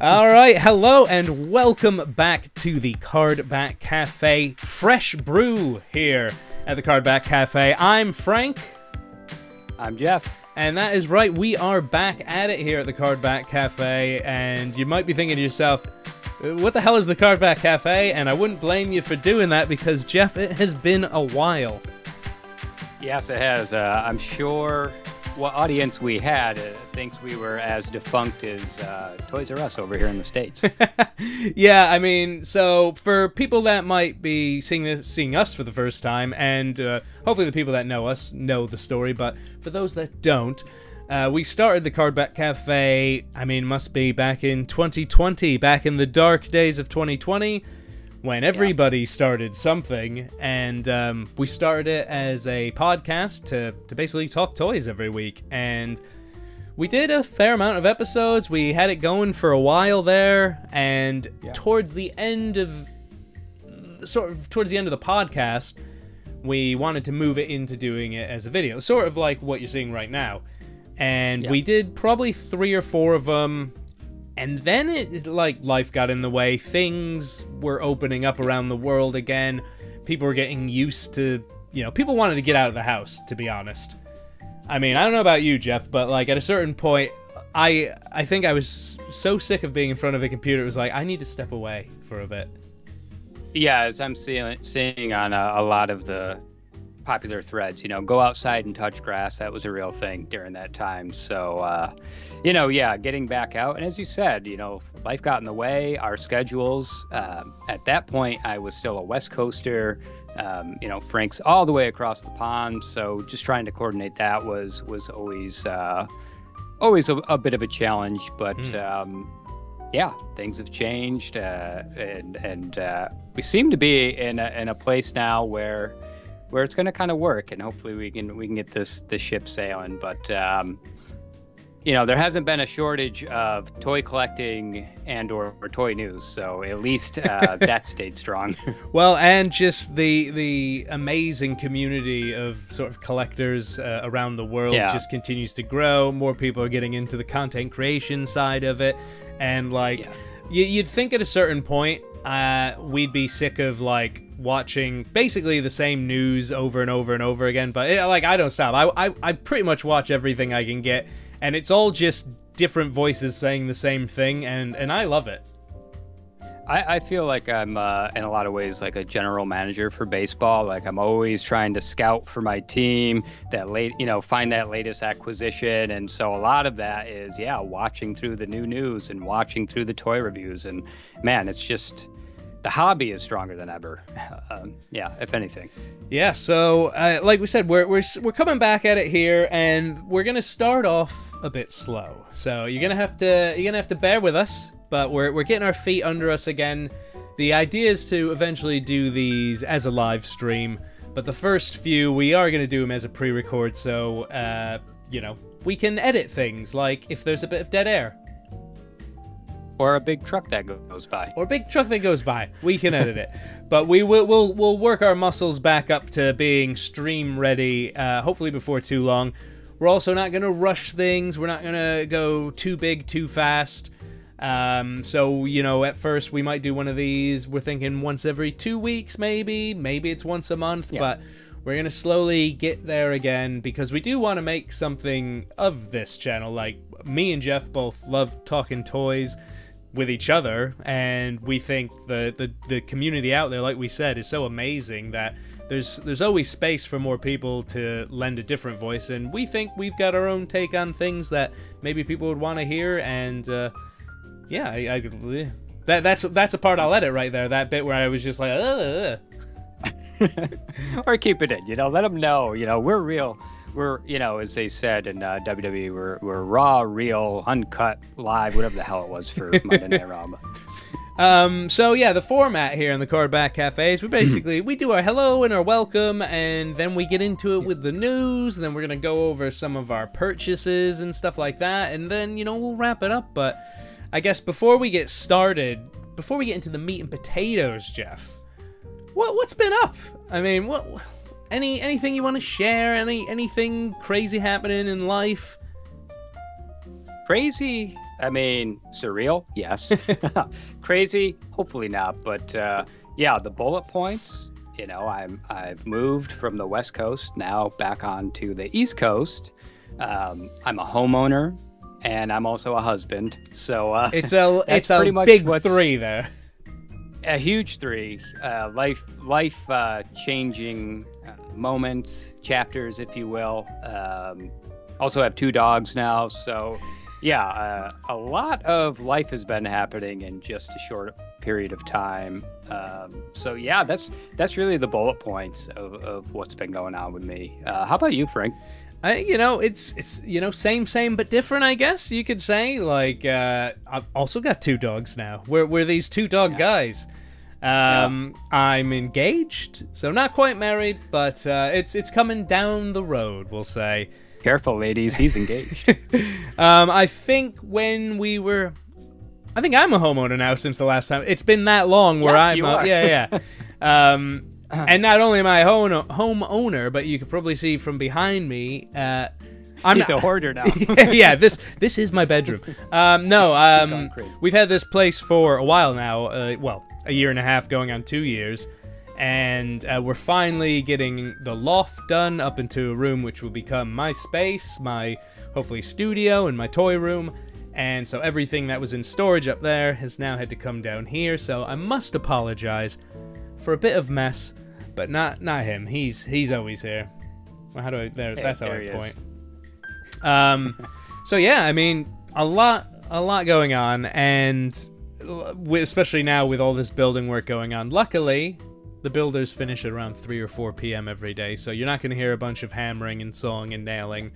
All right, hello and welcome back to the Cardback Cafe Fresh Brew here at the Cardback Cafe. I'm Frank. I'm Jeff. And that is right, we are back at it here at the Cardback Cafe, and you might be thinking to yourself, what the hell is the Cardback Cafe? And I wouldn't blame you for doing that because, Jeff, it has been a while. Yes, it has. I'm sure what audience we had thinks we were as defunct as Toys R Us over here in the States. Yeah, I mean, so for people that might be seeing us for the first time, and hopefully the people that know us know the story, but for those that don't, we started the Cardback Cafe, I mean, must be back in 2020, back in the dark days of 2020, when everybody started something, and we started it as a podcast to basically talk toys every week, and we did a fair amount of episodes. We had it going for a while there, and towards the end of the podcast, we wanted to move it into doing it as a video, sort of like what you're seeing right now. And we did probably 3 or 4 of them. And then life got in the way. Things were opening up around the world again. People were getting used to, people wanted to get out of the house, to be honest. I mean, I don't know about you, Jeff, but at a certain point, I think I was so sick of being in front of a computer. It was like, I need to step away for a bit. Yeah, as I'm seeing on a lot of the popular threads, go outside and touch grass. That was a real thing during that time. So, getting back out. And as you said, life got in the way, our schedules. At that point, I was still a West Coaster. Frank's all the way across the pond. So just trying to coordinate that was always a bit of a challenge. But things have changed. And we seem to be in a place now where it's going to kind of work, and hopefully we can get this ship sailing. But there hasn't been a shortage of toy collecting or toy news, so at least that stayed strong. Well, and just the amazing community of sort of collectors around the world just continues to grow. More people are getting into the content creation side of it, and you'd think at a certain point we'd be sick of watching basically the same news over and over and over again, but I don't stop. I pretty much watch everything I can get, and it's all just different voices saying the same thing, and I love it. I feel like I'm in a lot of ways like a general manager for baseball. I'm always trying to scout for my team, find that latest acquisition, and so a lot of that is watching through the new news and watching through the toy reviews, and man, it's just the hobby is stronger than ever. If anything. Yeah. So, like we said, we're coming back at it here, and we're gonna start off a bit slow. So you're gonna have to bear with us, but we're getting our feet under us again. The idea is to eventually do these as a live stream, but the first few we are gonna do them as a pre-record. So we can edit things, like if there's a bit of dead air. Or a big truck that goes by. We can edit it. But we'll work our muscles back up to being stream ready, hopefully before too long. We're also not going to rush things. We're not going to go too big, too fast. So, at first we might do one of these. We're thinking once every 2 weeks, maybe. Maybe it's once a month. Yeah. But we're going to slowly get there again because we do want to make something of this channel. Me and Jeff both love talking toys with each other, and we think the community out there, like we said, is so amazing that there's always space for more people to lend a different voice, and we think we've got our own take on things that maybe people would want to hear, and that's a part I'll edit right there, that bit where I was just like, or keep it in, let them know, we're real. We're, as they said in WWE, we're raw, real, uncut, live, whatever the hell it was for Monday Night Raw. So the format here in the Cardback Cafe is we do our hello and our welcome, and then we get into it with the news, and then we're gonna go over some of our purchases and stuff like that, and then we'll wrap it up. But I guess before we get started, before we get into the meat and potatoes, Jeff, what's been up? I mean, anything you want to share? Anything crazy happening in life? Crazy I mean, surreal, yes. Crazy, hopefully not. But yeah, the bullet points. You know, I've moved from the West Coast now back onto the East Coast. I'm a homeowner, and I'm also a husband. So it's a big three there. A huge three. Life changing moments, chapters, if you will. Also have 2 dogs now, so yeah, a lot of life has been happening in just a short period of time. So yeah, that's really the bullet points of what's been going on with me. How about you, Frank? It's same but different, I guess you could say. Like I've also got 2 dogs now. We're these 2 dog guys. I'm engaged, so not quite married, but it's coming down the road, we'll say. Careful, ladies, he's engaged. I think I'm a homeowner now since the last time. It's been that long where yes, you are. Yeah. And not only am I a homeowner, but you could probably see from behind me, He's a hoarder now. Yeah, this is my bedroom. We've had this place for a while now. A year and a half, going on 2 years. And we're finally getting the loft done up into a room which will become my space, my hopefully studio, and my toy room. And so everything that was in storage up there has now had to come down here. So I must apologize for a bit of mess, but not him. He's always here. Well, that's how I point. So yeah, I mean, a lot going on, and especially now with all this building work going on. Luckily, the builders finish at around 3 or 4 p.m. every day, so you're not going to hear a bunch of hammering and sawing and nailing.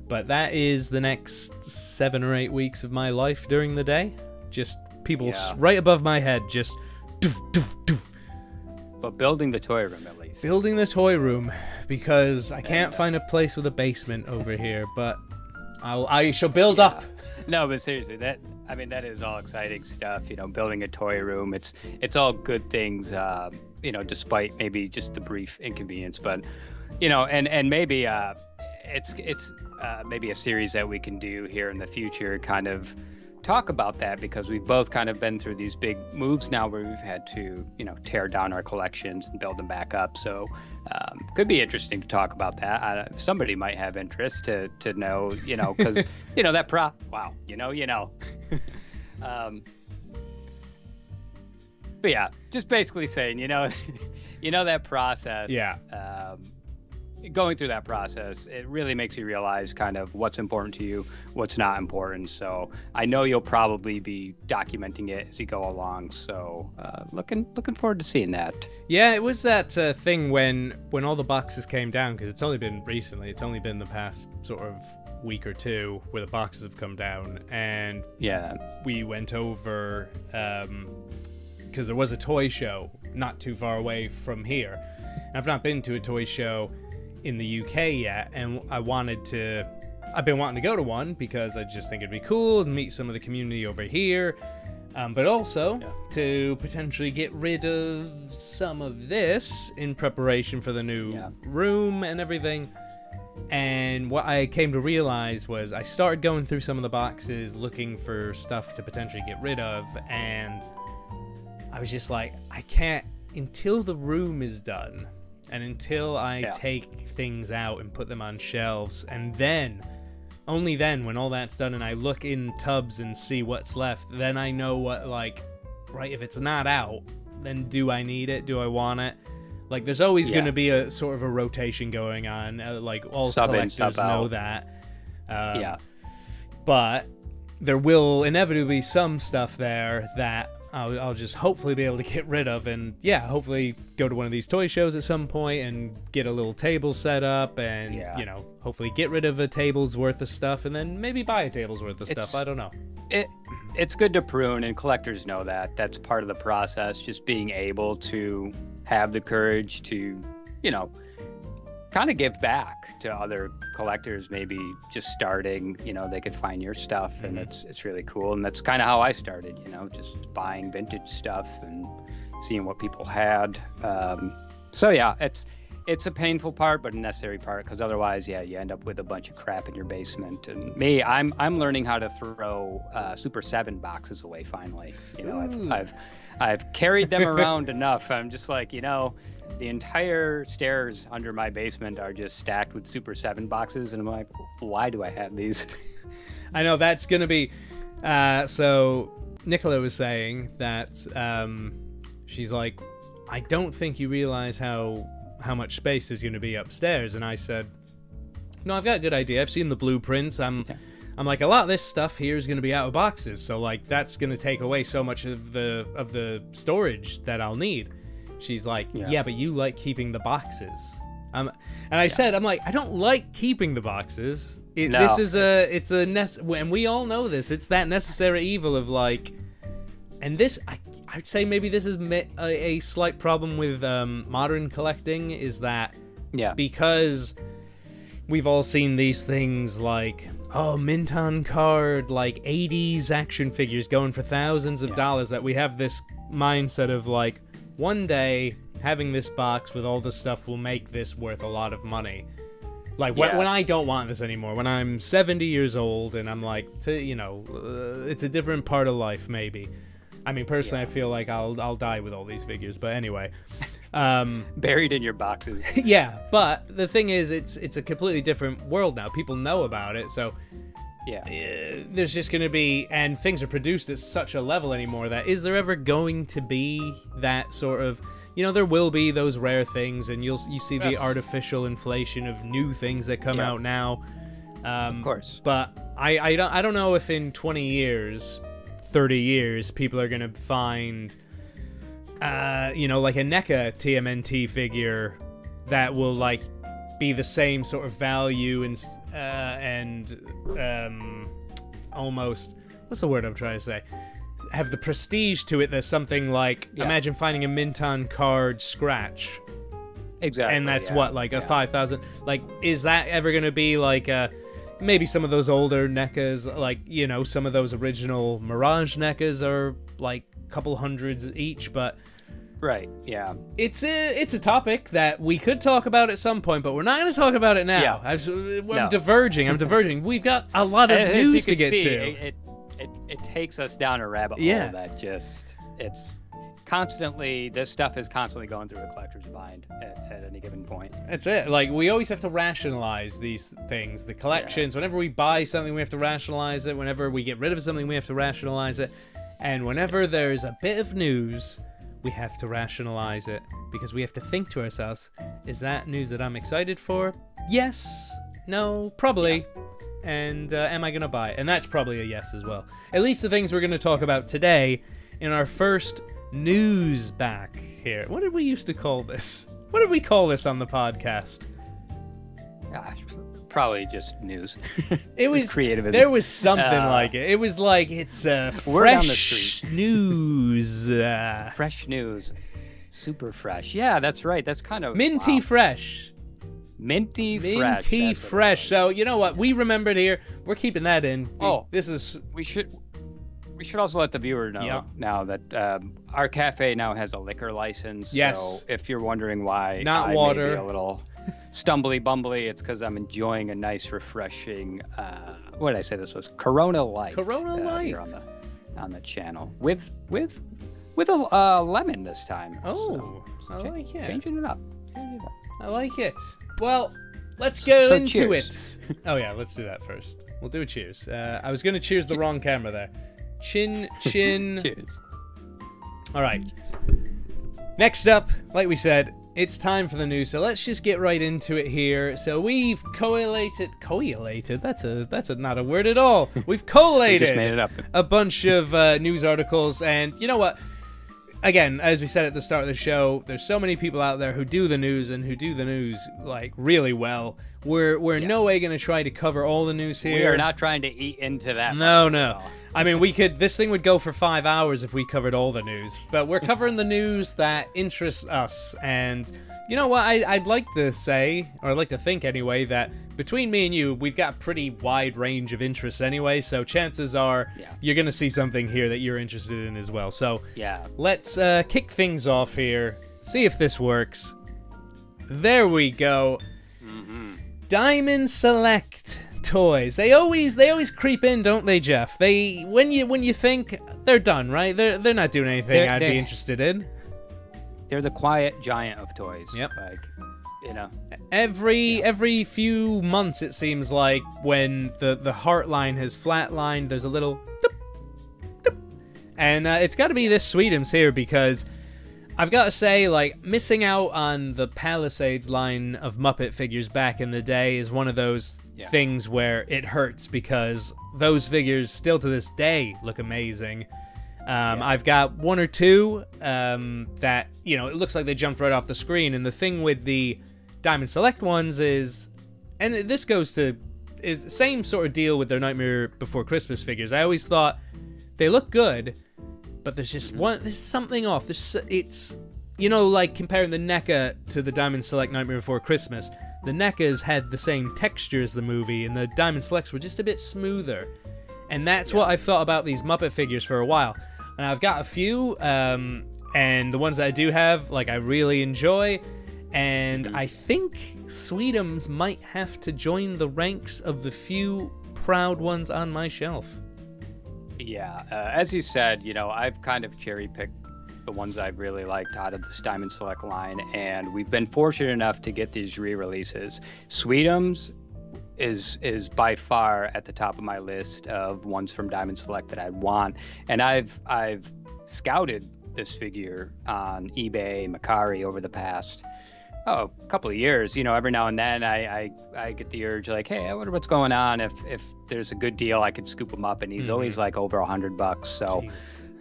But that is the next 7 or 8 weeks of my life during the day. Just people right above my head, just doof, doof, doof. But building the toy room, at least. Building the toy room, because I can't find a place with a basement over here, but I shall build up. No, but seriously, that is all exciting stuff. You know, building a toy room, it's all good things. Despite maybe just the brief inconvenience, but and maybe it's maybe a series that we can do here in the future, kind of talk about that, because we've both kind of been through these big moves now where we've had to tear down our collections and build them back up. So could be interesting to talk about that. Somebody might have interest to know, because that but yeah, just basically saying, that process. Yeah. Going through that process, it really makes you realize kind of what's important to you, what's not important. So I know you'll probably be documenting it as you go along. So looking forward to seeing that. Yeah, it was that thing when all the boxes came down, because it's only been recently. It's only been the past sort of week or two where the boxes have come down, and we went over because there was a toy show not too far away from here. And I've not been to a toy show in the UK yet, and I've been wanting to go to one because I just think it'd be cool to meet some of the community over here, but also to potentially get rid of some of this in preparation for the new room and everything. And what I came to realize was I started going through some of the boxes looking for stuff to potentially get rid of, and I was just like, I can't, until the room is done and until I take things out and put them on shelves, and then, only then, when all that's done and I look in tubs and see what's left, then I know what, if it's not out, then do I need it? Do I want it? Like, there's always going to be a sort of a rotation going on. All collectors know that. But there will inevitably be some stuff there that I'll just hopefully be able to get rid of, and hopefully go to one of these toy shows at some point and get a little table set up, and hopefully get rid of a table's worth of stuff, and then maybe buy a table's worth of stuff. I don't know. It's good to prune, and collectors know that. That's part of the process, just being able to have the courage to, kind of give back to other collectors, maybe just starting. They could find your stuff, and it's really cool. And that's kind of how I started, just buying vintage stuff and seeing what people had. So yeah, it's a painful part, but a necessary part, because otherwise, yeah, you end up with a bunch of crap in your basement. And me, I'm learning how to throw Super 7 boxes away. Finally, you know, I've carried them around enough. I'm just like, you know, the entire stairs under my basement are just stacked with Super 7 boxes, and I'm like, why do I have these? I know that's gonna be. So Nicola was saying that she's like, I don't think you realize how much space is going to be upstairs. And I said, no, I've got a good idea. I've seen the blueprints. I'm like, a lot of this stuff here is going to be out of boxes, so like that's going to take away so much of the storage that I'll need. She's like, yeah, but you like keeping the boxes. And I said, I'm like, I don't like keeping the boxes. And we all know this. It's that necessary evil of like, and this, I'd say maybe this is a slight problem with modern collecting, is that because we've all seen these things like, oh, mint on card, like 80s action figures going for thousands of dollars, that we have this mindset of like, one day having this box with all the stuff will make this worth a lot of money. Like when I don't want this anymore, when I'm 70 years old and I'm like, you know, it's a different part of life maybe. I mean, personally, I feel like I'll die with all these figures. But anyway, buried in your boxes. Yeah, but the thing is, it's a completely different world now. People know about it, so there's just going to be, and things are produced at such a level anymore that is there ever going to be that sort of, you know, there will be those rare things, and you see the artificial inflation of new things that come out now. Of course. But I don't know if in 20 years, 30 years, people are gonna find, you know, like a NECA TMNT figure that will like be the same sort of value and almost, what's the word I'm trying to say? Have the prestige to it. There's something like, imagine finding a mint on card scratch. Exactly. And that's what, like a 5,000. Like, is that ever gonna be like maybe some of those older NECAs, like, you know, some of those original Mirage NECAs are like a couple hundreds each, but right, yeah. It's a topic that we could talk about at some point, but we're not going to talk about it now. I'm diverging. We've got a lot of news to get to. It takes us down a rabbit hole that just, this stuff is constantly going through a collector's mind at any given point. That's it. Like, we always have to rationalize these things. The collections, whenever we buy something, we have to rationalize it. Whenever we get rid of something, we have to rationalize it. And whenever there's a bit of news, we have to rationalize it, because we have to think to ourselves, is that news that I'm excited for? Yes. No. Probably. And am I going to buy it? And that's probably a yes as well. At least the things we're going to talk about today in our first news back here. What did we used to call this? What did we call this on the podcast? Gosh, probably just news. It was creative. There was something like it. It was like, it's fresh news. Fresh news. Super fresh. Yeah, that's right. That's kind of minty fresh. Minty fresh. So, you know what? We remembered here. We're keeping that in. This is... We should also let the viewer know now that our cafe now has a liquor license. Yes. So if you're wondering why not I water. may be a little stumbly bumbly, it's because I'm enjoying a nice, refreshing, what did I say this was? Corona Light. Corona Light. Here on the channel. With a lemon this time. Oh, so I like it. Changing it up. I like it. Well, let's go into cheers. it. Oh yeah, let's do that first. We'll do a cheers. I was going to cheers the wrong camera there. Chin. Cheers. All right. Next up, like we said, it's time for the news. So let's just get right into it here. So we've collated. That's not a word at all. We've collated. We just made it up. A bunch of news articles, and you know what? Again, as we said at the start of the show, there's so many people out there who do the news and who do the news like really well. We're in no way going to try to cover all the news here. We are not trying to eat into that. No. I mean, this thing would go for 5 hours if we covered all the news, but we're covering the news that interests us. And you know what? I'd like to say, or I'd like to think anyway, that between me and you, we've got a pretty wide range of interests anyway, so chances are you're going to see something here that you're interested in as well. So let's kick things off here, see if this works. There we go. Mm-hmm. Diamond Select toys. They always creep in, don't they, Jeff? They when you think they're done, right? They're not doing anything I'd be interested in. They're the quiet giant of toys. Yep. Like, you know. Every few months it seems like when the heart line has flatlined, there's a little doop, doop. And it's got to be this Sweetums here, because I've got to say, like, missing out on the Palisades line of Muppet figures back in the day is one of those things where it hurts, because those figures still to this day look amazing. I've got one or two that, you know, it looks like they jumped right off the screen. And the thing with the Diamond Select ones is, and this goes to, is the same sort of deal with their Nightmare Before Christmas figures. I always thought they look good, but there's just there's something off. It's, you know, like comparing the NECA to the Diamond Select Nightmare Before Christmas. The NECAs had the same texture as the movie, and the Diamond Selects were just a bit smoother. And that's what I've thought about these Muppet figures for a while. And I've got a few, and the ones that I do have, like, I really enjoy. And I think Sweetums might have to join the ranks of the few proud ones on my shelf. Yeah, as you said, you know, I've kind of cherry-picked the ones I've really liked out of this Diamond Select line, and we've been fortunate enough to get these re-releases. Sweetums is by far at the top of my list of ones from Diamond Select that I want, and I've scouted this figure on eBay, Mercari over the past couple of years. You know, every now and then I get the urge, like, hey, I wonder what's going on. If there's a good deal, I could scoop him up, and he's always like over $100.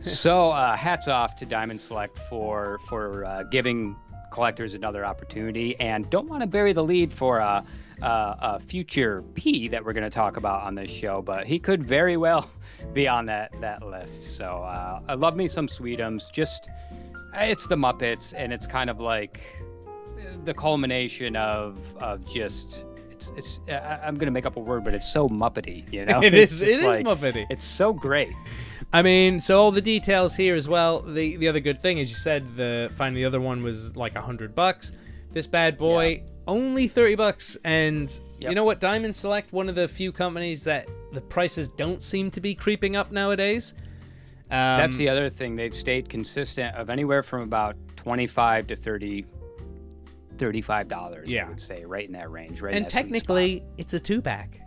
So hats off to Diamond Select for giving collectors another opportunity, and don't want to bury the lead for a future P that we're going to talk about on this show, but he could very well be on that list. So I love me some Sweetums. Just, it's the Muppets, and it's kind of like the culmination of just, it's I'm going to make up a word, but it's so Muppety, you know? It is like, Muppety. It's so great. I mean, so all the details here as well. The other good thing is, you said finding the other one was like $100. This bad boy, only $30. And you know what? Diamond Select, one of the few companies that the prices don't seem to be creeping up nowadays. That's the other thing. They've stayed consistent of anywhere from about $25 to $35. I would say, right in that range. Right. And technically, it's a 2-pack.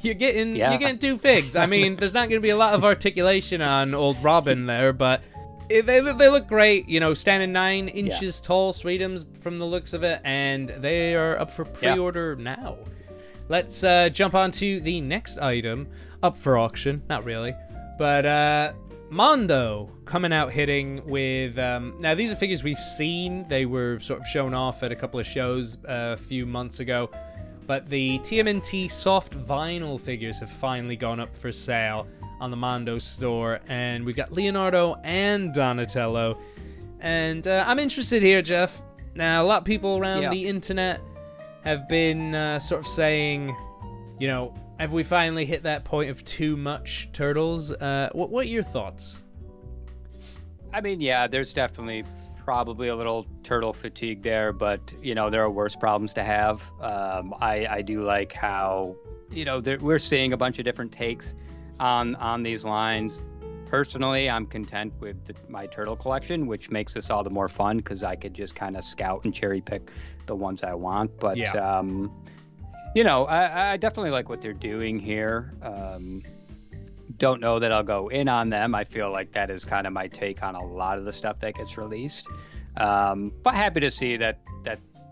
You're getting two figs. I mean, there's not going to be a lot of articulation on old Robin there, but they look great. You know, standing 9 inches tall Sweetums from the looks of it, and they are up for pre-order now. Let's jump on to the next item up for auction. Not really, but Mondo coming out hitting with now these are figures we've seen. They were sort of shown off at a couple of shows a few months ago. But the TMNT soft vinyl figures have finally gone up for sale on the Mondo store. And we've got Leonardo and Donatello. And I'm interested here, Jeff. Now, a lot of people around the internet have been sort of saying, you know, have we finally hit that point of too much Turtles? What are your thoughts? I mean, yeah, there's definitely probably a little turtle fatigue there, but you know, there are worse problems to have. I do like how, you know, we're seeing a bunch of different takes on these lines. Personally, I'm content with my turtle collection, which makes this all the more fun because I could just kind of scout and cherry pick the ones I want. But you know, I definitely like what they're doing here. Don't know that I'll go in on them. I feel like that is kind of my take on a lot of the stuff that gets released. But happy to see that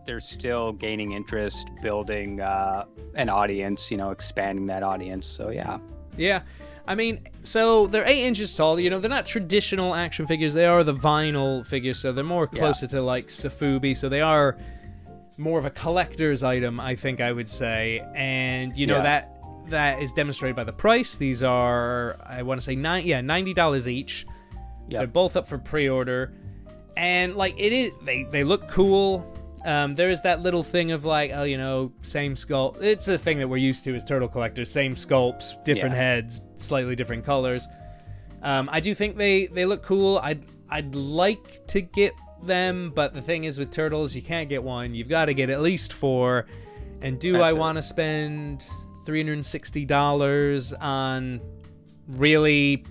they're still gaining interest, building an audience, you know, expanding that audience. So yeah. Yeah. I mean, so they're 8 inches tall. You know, they're not traditional action figures. They are the vinyl figures, so they're more closer to like Safubi. So they are more of a collector's item, I think I would say. And you know that is demonstrated by the price. These are, I want to say $90 each. They're both up for pre-order, and like it is, they look cool. There is that little thing of like, oh, you know, same sculpt. It's a thing that we're used to as turtle collectors. Same sculpts, different heads, slightly different colors. I do think they look cool. I'd like to get them, but the thing is with turtles, you can't get one. You've got to get at least 4. And do I want to spend $360 on really...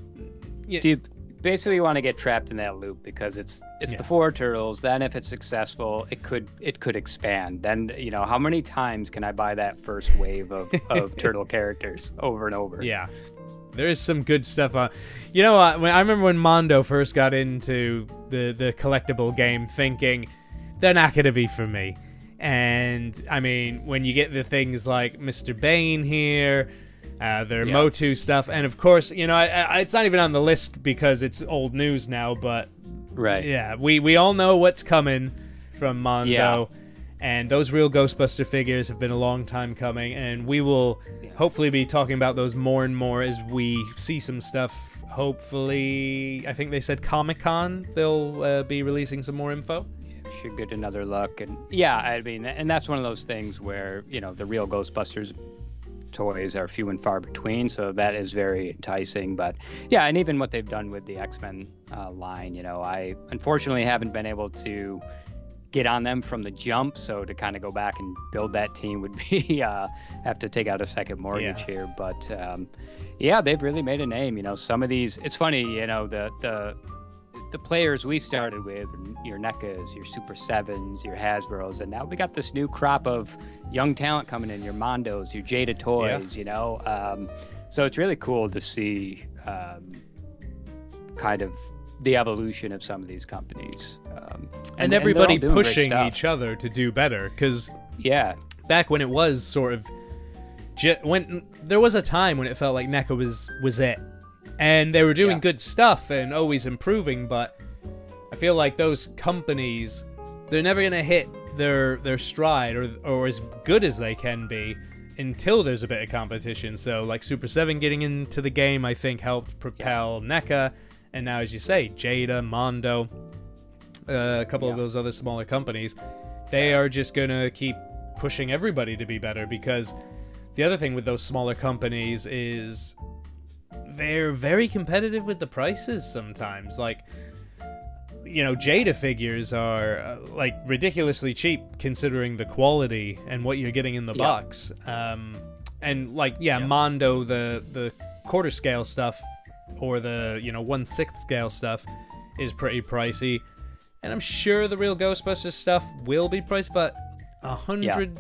Do you basically want to get trapped in that loop because it's the 4 turtles. Then if it's successful, it could expand. Then, you know, how many times can I buy that first wave of turtle characters over and over? Yeah. There is some good stuff on. You know what? I remember when Mondo first got into the collectible game, thinking they're not gonna be for me. And I mean, when you get the things like Mr. Bane here, their Motu stuff, and of course, you know, it's not even on the list because it's old news now. But yeah, we all know what's coming from Mondo. Yeah. And those real Ghostbuster figures have been a long time coming, and we will hopefully be talking about those more and more as we see some stuff. Hopefully, I think they said Comic-Con, they'll be releasing some more info. Should get another look. And yeah, I mean, and that's one of those things where, you know, the real Ghostbusters toys are few and far between, so that is very enticing. But yeah, and even what they've done with the X-Men line, you know, I unfortunately haven't been able to get on them from the jump, so to kind of go back and build that team would be have to take out a second mortgage here. But yeah, they've really made a name. You know, some of these, it's funny, you know, the players we started with, your NECAs, your Super 7s, your Hasbros, and now we got this new crop of young talent coming in, your Mondos, your Jada toys, you know. So it's really cool to see kind of the evolution of some of these companies. And everybody pushing each other to do better, because back when it was sort of when there was a time when it felt like NECA was it, and they were doing good stuff and always improving, but I feel like those companies, they're never gonna hit their stride or as good as they can be until there's a bit of competition. So like Super 7 getting into the game, I think, helped propel NECA, and now, as you say, Jada, Mondo, a couple of those other smaller companies, they are just gonna keep pushing everybody to be better, because the other thing with those smaller companies is they're very competitive with the prices sometimes. Like, you know, Jada figures are like ridiculously cheap considering the quality and what you're getting in the box. And like, Mondo, the quarter scale stuff, or the, you know, 1/6 scale stuff is pretty pricey. And I'm sure the real Ghostbusters stuff will be priced, but 100,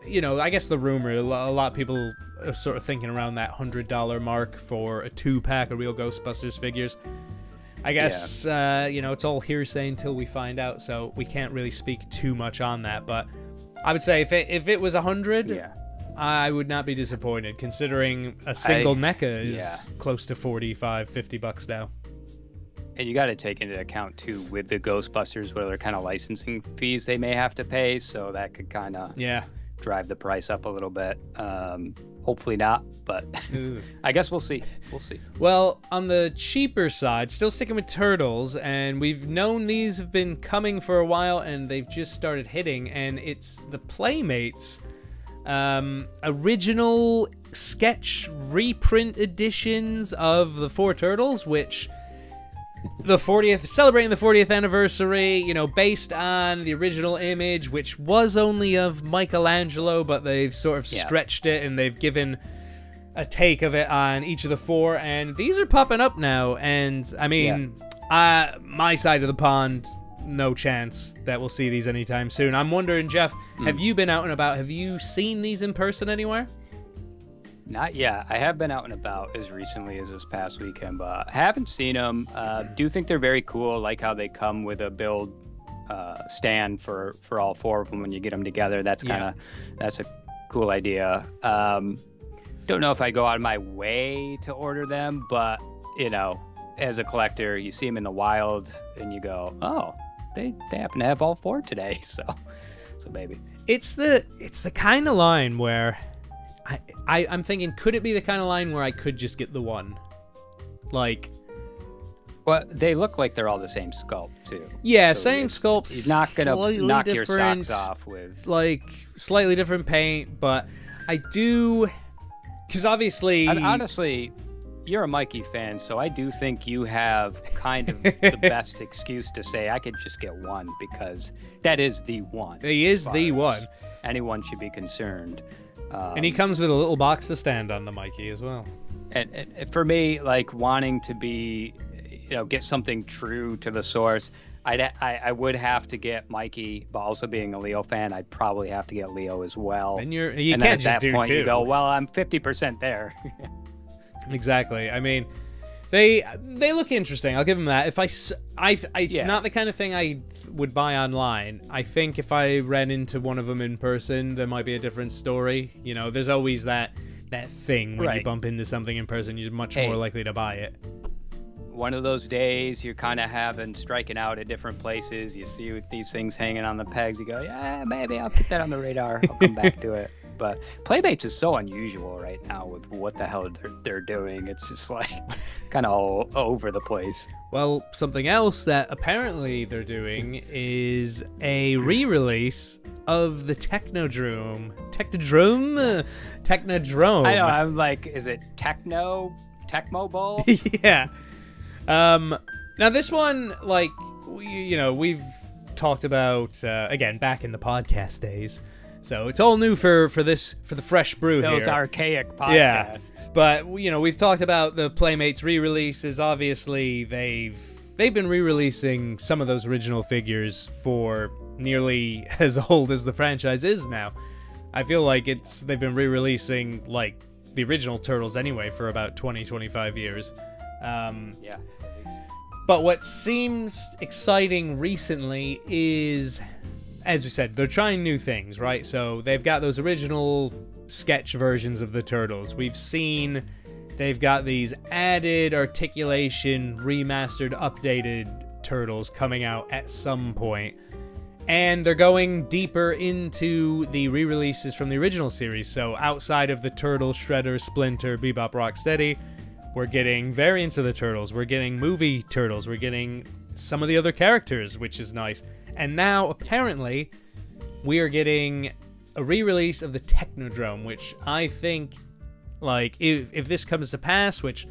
you know, I guess the rumor, a lot of people are sort of thinking around that $100 mark for a 2-pack of real Ghostbusters figures. I guess, you know, it's all hearsay until we find out, so we can't really speak too much on that. But I would say if it was 100, I would not be disappointed, considering a single NECA is close to $45-50 now. And you got to take into account, too, with the Ghostbusters, what other kind of licensing fees they may have to pay, so that could kind of drive the price up a little bit. Hopefully not, but I guess we'll see. We'll see. Well, on the cheaper side, still sticking with Turtles, and we've known these have been coming for a while, and they've just started hitting, and it's the Playmates original sketch reprint editions of the 4 Turtles, which... celebrating the 40th anniversary, you know, based on the original image, which was only of Michelangelo, but they've sort of stretched it and they've given a take of it on each of the 4, and these are popping up now. And I mean, my side of the pond, no chance that we'll see these anytime soon. I'm wondering, Jeff, have you been out and about? Have you seen these in person anywhere? Not yet. I have been out and about as recently as this past weekend, but haven't seen them. Do think they're very cool. Like how they come with a build stand for all 4 of them when you get them together. That's that's a cool idea. Don't know if I go out of my way to order them, but you know, as a collector, you see them in the wild and you go, oh, they happen to have all 4 today. So maybe it's the kind of line where. I'm thinking, could it be the kind of line where I could just get the 1? Like... Well, they look like they're all the same sculpt, too. Yeah, so same sculpt. You're not going to knock your socks off with... Like, slightly different paint, but I do... Because obviously... Honestly, you're a Mikey fan, so I do think you have kind of the best excuse to say I could just get one, because that is the one. He is the one. Anyone should be concerned. And he comes with a little box to stand on, the Mikey, as well. And for me, like, wanting to be, get something true to the source, I would have to get Mikey, but also being a Leo fan, I'd probably have to get Leo as well. And you then can't at just that point two. You go, well, I'm 50% there. Exactly. I mean, they look interesting. I'll give them that. It's not the kind of thing I would buy online. I think if I ran into one of them in person, there might be a different story. There's always that thing when you bump into something in person, you're much more likely to buy it. One of those days you're kind of striking out at different places. You see these things hanging on the pegs. You go, yeah, maybe I'll get that on the radar. I'll come back to it. But Playmates is so unusual right now with what the hell they're doing. It's just like kind of all over the place. Well, something else that apparently they're doing is a re-release of the Technodrome. Technodrome. I know. I'm like, is it Tecmo Bowl? Yeah. Now this one, like, we've talked about again back in the podcast days. So it's all new for the Fresh Brew here. Those archaic podcasts. Yeah, but we've talked about the Playmates re-releases. Obviously, they've been re-releasing some of those original figures for nearly as old as the franchise is now. I feel like they've been re-releasing like the original Turtles anyway for about 20-25 years. Yeah. But what seems exciting recently is, as we said, they're trying new things, right? So they've got those original sketch versions of the Turtles. We've seen they've got these added articulation, remastered, updated Turtles coming out at some point. And they're going deeper into the re-releases from the original series. So outside of the Turtles, Shredder, Splinter, Bebop, Rocksteady, we're getting variants of the Turtles. We're getting movie Turtles. We're getting some of the other characters, which is nice. And now, apparently, we are getting a re-release of the Technodrome, which I think, like, if this comes to pass, which,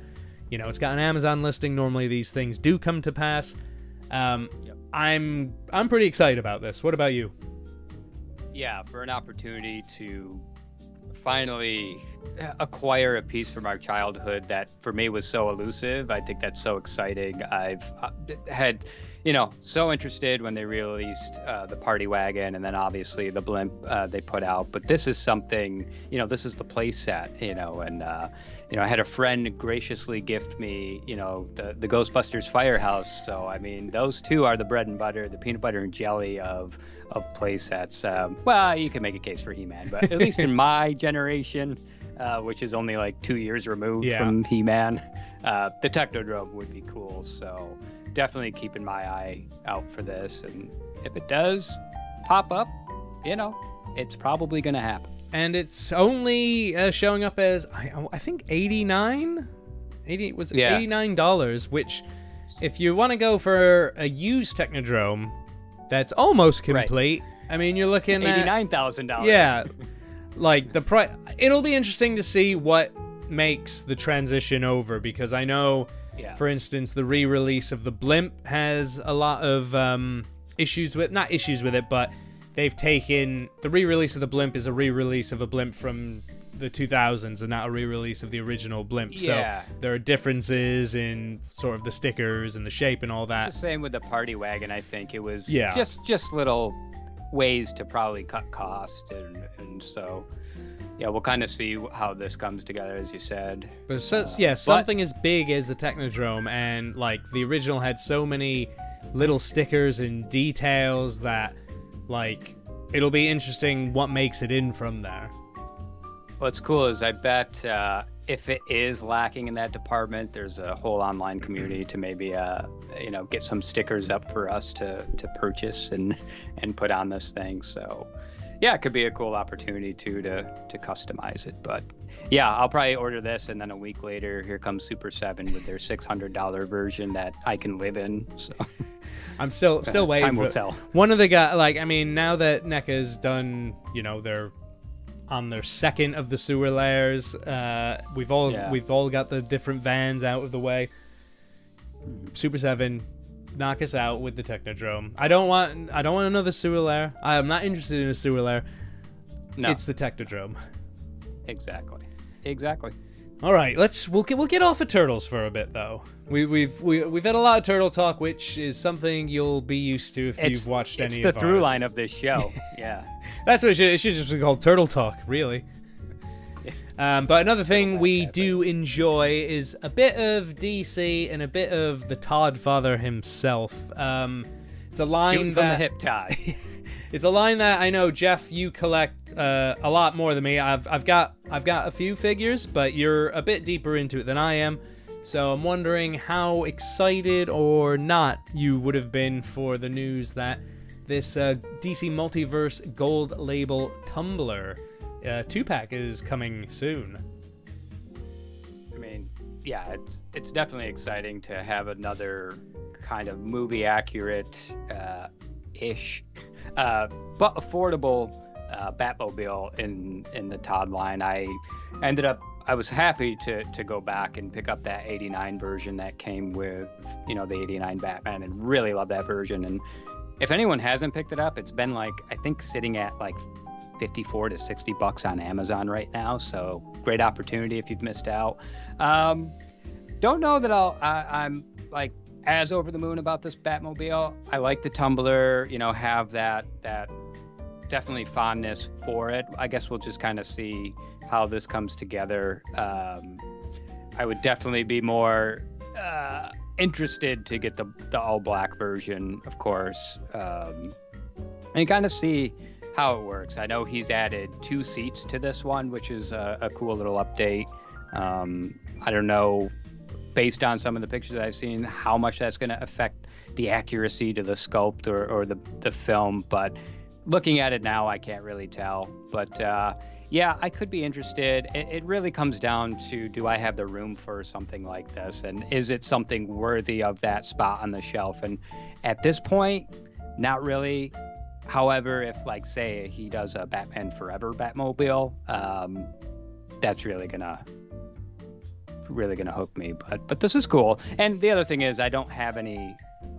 it's got an Amazon listing. Normally these things do come to pass. I'm pretty excited about this. What about you? Yeah, for an opportunity to finally acquire a piece from our childhood that for me was so elusive. I think that's so exciting. I've had, so interested when they released the Party Wagon and then obviously the Blimp they put out. But this is something, this is the play set, and I had a friend graciously gift me, the Ghostbusters Firehouse. So, I mean, those two are the bread and butter, the peanut butter and jelly of play sets. Well, you can make a case for He-Man, but at least in my generation, which is only like 2 years removed from He-Man, the Technodrome would be cool. So definitely keeping my eye out for this. And if it does pop up, it's probably going to happen. And it's only showing up as, I think, $89? $89, which, if you want to go for a used Technodrome, that's almost complete. Right. I mean, you're looking at $89,000. Yeah, like the price. It'll be interesting to see what makes the transition over, because I know, for instance, the re-release of the Blimp has a lot of issues with, not issues with it, but they've taken the re-release of the Blimp is a re-release of a Blimp from the 2000s and not a re-release of the original Blimp. So there are differences in sort of the stickers and the shape and all that. Just same with the Party Wagon. I think it was just little ways to probably cut cost, and so we'll kind of see how this comes together, as you said. But something as big as the Technodrome, and like the original had so many little stickers and details that, like, it'll be interesting what makes it in from there. What's cool is I bet if it is lacking in that department, there's a whole online community to maybe get some stickers up for us to purchase and put on this thing. So it could be a cool opportunity too to customize it. But I'll probably order this, and then a week later here comes Super 7 with their $600 version that I can live in. So I'm still waiting. Time will tell. One of the guys, like, I mean, now that NECA's done, their on their second of the sewer layers. We've all got the different vans out of the way. Super 7, knock us out with the Technodrome. I don't want another sewer layer. I am not interested in a sewer layer. No. It's the Technodrome. Exactly. All right, we'll get off of turtles for a bit though. We've had a lot of turtle talk, which is something you'll be used to if you've watched any of ours. It's the through line of this show. Yeah. That's what it should just be called, Turtle Talk, really. But another thing we do enjoy is a bit of DC and a bit of the Todd father himself. It's a line Shooting from the hip, Todd. It's a line that I know, Jeff, you collect a lot more than me. I've got a few figures, but you're a bit deeper into it than I am. So I'm wondering how excited or not you would have been for the news that this DC Multiverse Gold Label Tumbler 2-pack is coming soon. I mean, yeah, it's definitely exciting to have another kind of movie accurate ish but affordable Batmobile in the Todd line. I was happy to go back and pick up that 89 version that came with, the 89 Batman, and really love that version. And if anyone hasn't picked it up, it's been I think sitting at $54 to $60 on Amazon right now. So great opportunity if you've missed out. Don't know that I'm as over the moon about this Batmobile. I like the Tumbler, have that definitely fondness for it. I guess we'll just kind of see how this comes together. I would definitely be more interested to get the all black version, of course, and kind of see how it works. I know he's added 2 seats to this one, which is a cool little update. I don't know, based on some of the pictures I've seen, how much that's going to affect the accuracy to the sculpt or the film, but looking at it now, I can't really tell. But yeah, I could be interested. It really comes down to, do I have the room for something like this? And is it something worthy of that spot on the shelf? And at this point, not really. However, if say he does a Batman Forever Batmobile, that's really gonna hook me. But this is cool. And the other thing is, I don't have any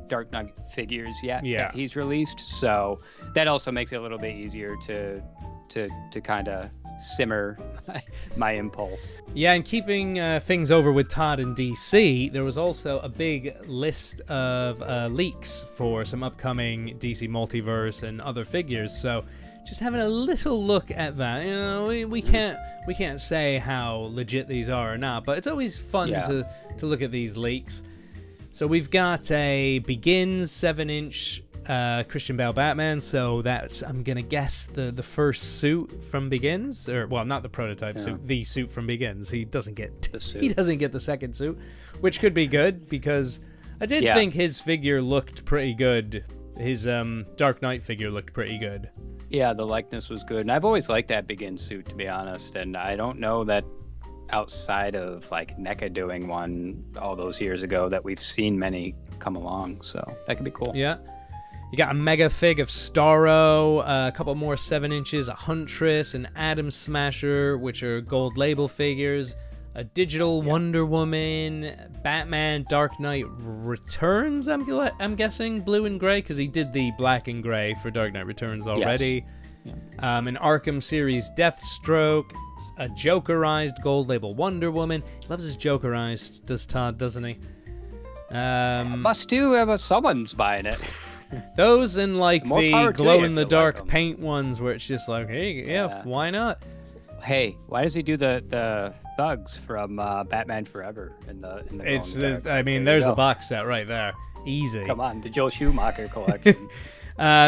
Dark Knight figures yet that he's released, so that also makes it a little bit easier to kind of simmer my impulse. Yeah, and keeping things over with Todd and DC, there was also a big list of leaks for some upcoming DC Multiverse and other figures, so just having a little look at that. We can't say how legit these are or not, but it's always fun to look at these leaks. So we've got a Begins 7-inch Christian Bale Batman, so that's, I'm gonna guess, the first suit from Begins, or well, not the prototype suit, the suit from Begins. He doesn't get the second suit, which could be good, because I did think his figure looked pretty good. His Dark Knight figure looked pretty good. Yeah, the likeness was good, and I've always liked that Begins suit, to be honest. And I don't know that outside of NECA doing one all those years ago that we've seen many come along, so that could be cool. Yeah. You got a mega fig of Starro, a couple more 7 inches, a Huntress, an Atom Smasher, which are gold label figures, a digital Wonder Woman, Batman Dark Knight Returns, I'm guessing, blue and gray, because he did the black and gray for Dark Knight Returns already. Yes. An Arkham series Deathstroke, a Jokerized gold label Wonder Woman. He loves his Jokerized, does Todd, doesn't he? Must do, someone's buying it. Those and the glow-in-the-dark paint ones where it's just hey, why not? Hey, why does he do the thugs from Batman Forever in the I mean, there's the box set right there. Easy. Come on, the Joel Schumacher collection.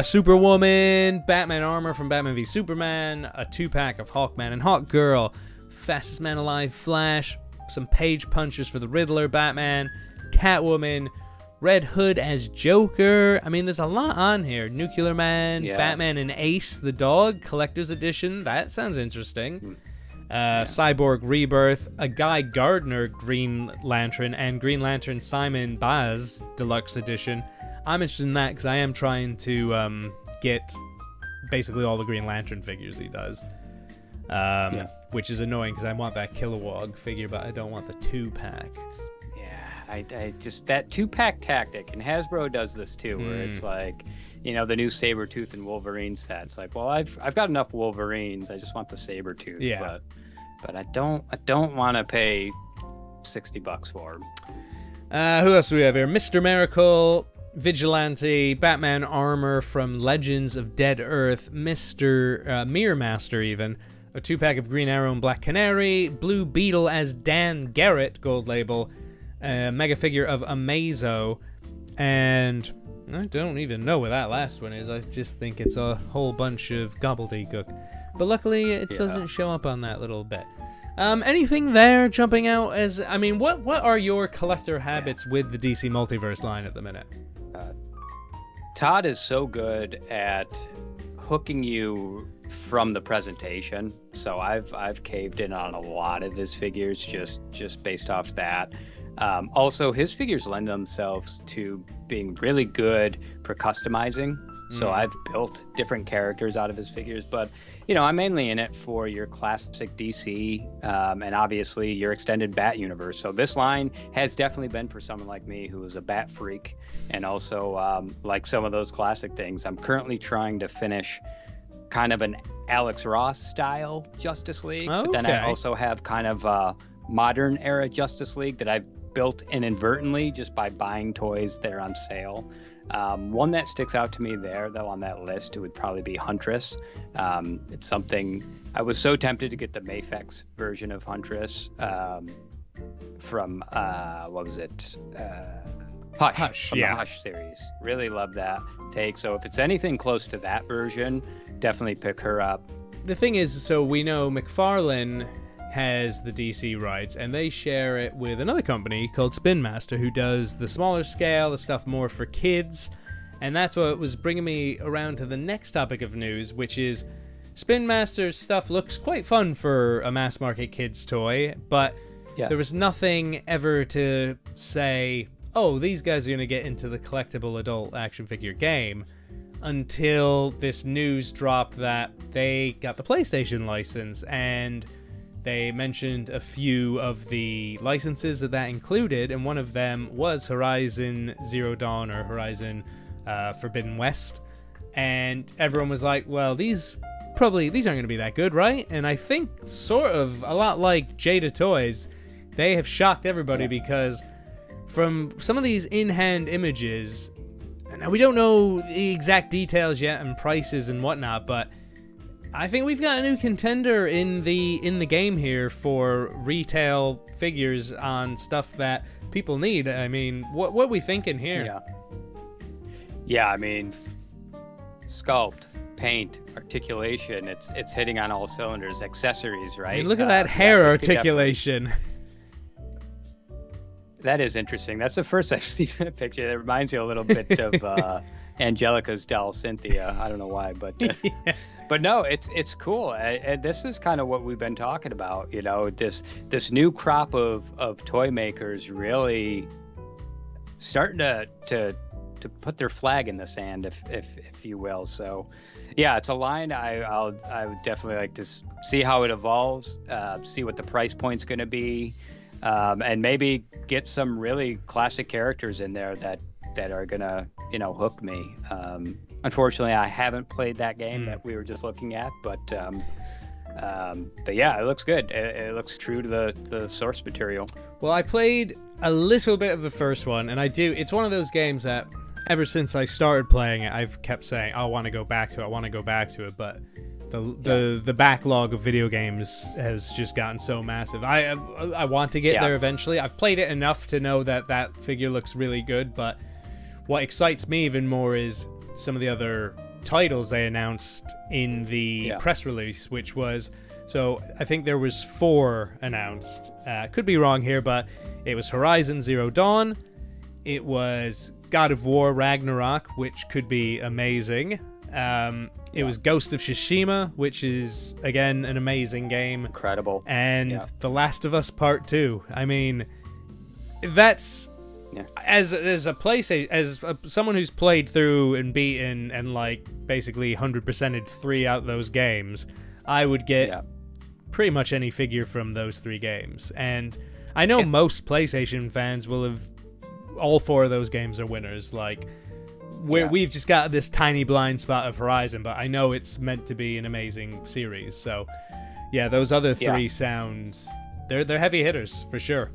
Superwoman, Batman armor from Batman v Superman, a 2-pack of Hawkman and Hawkgirl, Fastest Man Alive Flash, some page punchers for the Riddler Batman, Catwoman, Red Hood as Joker. I mean, there's a lot on here. Nuclear Man, Batman and Ace the dog, collector's edition. That sounds interesting. Cyborg Rebirth, a Guy Gardner Green Lantern, and Green Lantern Simon Baz deluxe edition. I'm interested in that because I am trying to get basically all the Green Lantern figures he does. which is annoying because I want that Kilowog figure, but I don't want the 2-pack. I just, that 2-pack tactic, and Hasbro does this too, where it's like, you know, the new Sabretooth and Wolverine set. It's like, well, I've got enough Wolverines. I just want the Sabretooth. Yeah. But I don't want to pay $60 for them. Who else do we have here? Mr. Miracle, Vigilante, Batman armor from Legends of Dead Earth, Mr. Mirror Master even, a 2-pack of Green Arrow and Black Canary, Blue Beetle as Dan Garrett, gold label, mega figure of Amazo, and I don't even know what that last one is. I just think it's a whole bunch of gobbledygook. But luckily, it doesn't show up on that little bit. Anything there jumping out as... I mean, what are your collector habits with the DC Multiverse line at the minute? Todd is so good at hooking you from the presentation. So I've caved in on a lot of his figures just based off that. Also, his figures lend themselves to being really good for customizing. So I've built different characters out of his figures, but you know, I'm mainly in it for your classic DC and obviously your extended Bat universe. So this line has definitely been for someone like me who is a Bat freak and also like some of those classic things. I'm currently trying to finish kind of an Alex Ross style Justice League, but then I also have kind of modern era Justice League that I've built inadvertently just by buying toys that are on sale. One that sticks out to me there, though, on that list, it would probably be Huntress. It's something I was so tempted to get the Mafex version of Huntress from what was it? Hush from the Hush series. Really love that take. So if it's anything close to that version, definitely pick her up. The thing is, so we know McFarlane has the DC rights, and they share it with another company called Spin Master, who does the smaller scale, the stuff more for kids. And that's what was bringing me around to the next topic of news, which is Spin Master's stuff looks quite fun for a mass market kids toy, but there was nothing ever to say, oh, these guys are going to get into the collectible adult action figure game, until this news dropped that they got the PlayStation license, and they mentioned a few of the licenses that included, and one of them was Horizon Zero Dawn or Horizon Forbidden West. And everyone was like, well, these aren't going to be that good, right? And I think sort of a lot like Jada Toys, they have shocked everybody because from some of these in-hand images, now we don't know the exact details yet and prices and whatnot, but I think we've got a new contender in the game here for retail figures on stuff that people need. I mean, what are we thinking here? Yeah, I mean, sculpt, paint, articulation, it's hitting on all cylinders. Accessories, right? I mean, look at that hair articulation. That is interesting. That's the first I've seen a picture. That reminds me a little bit of Angelica's doll Cynthia. I don't know why, but but no, it's cool. And this is kind of what we've been talking about. You know, this new crop of toy makers really starting to put their flag in the sand, if you will. So yeah, it's a line I would definitely like to see how it evolves, see what the price point's going to be. And maybe get some really classic characters in there that are gonna, you know, hook me. Unfortunately, I haven't played that game that we were just looking at, but yeah, it looks good. It looks true to the source material. Well, I played a little bit of the first one, and it's one of those games that ever since I started playing it, I've kept saying, I want to go back to it, but the backlog of video games has just gotten so massive. I want to get there eventually. I've played it enough to know that figure looks really good, but what excites me even more is some of the other titles they announced in the press release, which was, so I think there was 4 announced. Could be wrong here, but it was Horizon Zero Dawn, it was God of War Ragnarok, which could be amazing. It was Ghost of Tsushima, which is, again, an amazing game. Incredible. And The Last of Us Part 2. I mean, that's... As a PlayStation, as someone who's played through and beaten and, like, basically 100%ed 3 out of those games, I would get pretty much any figure from those 3 games. And I know most PlayStation fans will have... All 4 of those games are winners. Like, we've just got this tiny blind spot of Horizon, but I know it's meant to be an amazing series. So, yeah, those other 3 sound... They're heavy hitters, for sure.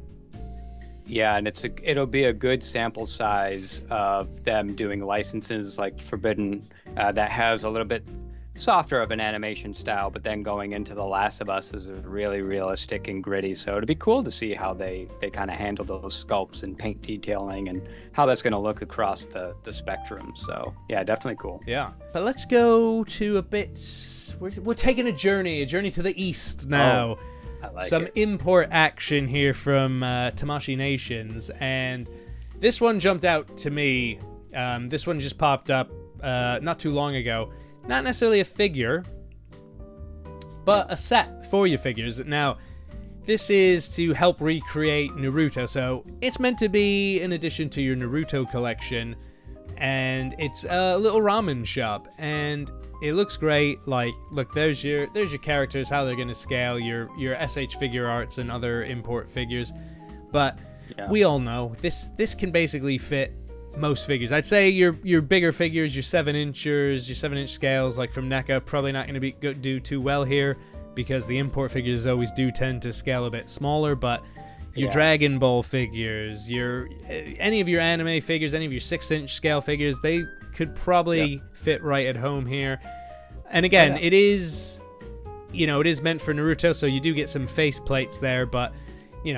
Yeah, and it'll be a good sample size of them doing licenses like Forbidden that has a little bit softer of an animation style, but then going into The Last of Us is really realistic and gritty. So it'd be cool to see how they kind of handle those sculpts and paint detailing and how that's going to look across the spectrum. So yeah, definitely cool. Yeah, but let's go to a bit. We're taking a journey to the east now. I like some it. Import action here from Tamashii Nations, and this one jumped out to me. This one just popped up not too long ago. Not necessarily a figure, but a set for your figures. Now, this is to help recreate Naruto, so it's meant to be in addition to your Naruto collection, and it's a little ramen shop, and it looks great. Like, look, there's your characters, how they're gonna scale, your SH figure arts and other import figures, but we all know this can basically fit most figures. I'd say your bigger figures, your 7-inchers, your 7-inch scales, like from NECA, probably not going to do too well here because the import figures always do tend to scale a bit smaller. But your Dragon Ball figures, any of your anime figures, any of your 6-inch scale figures, they could probably fit right at home here. And again, it is, it is meant for Naruto, so you do get some face plates there. But I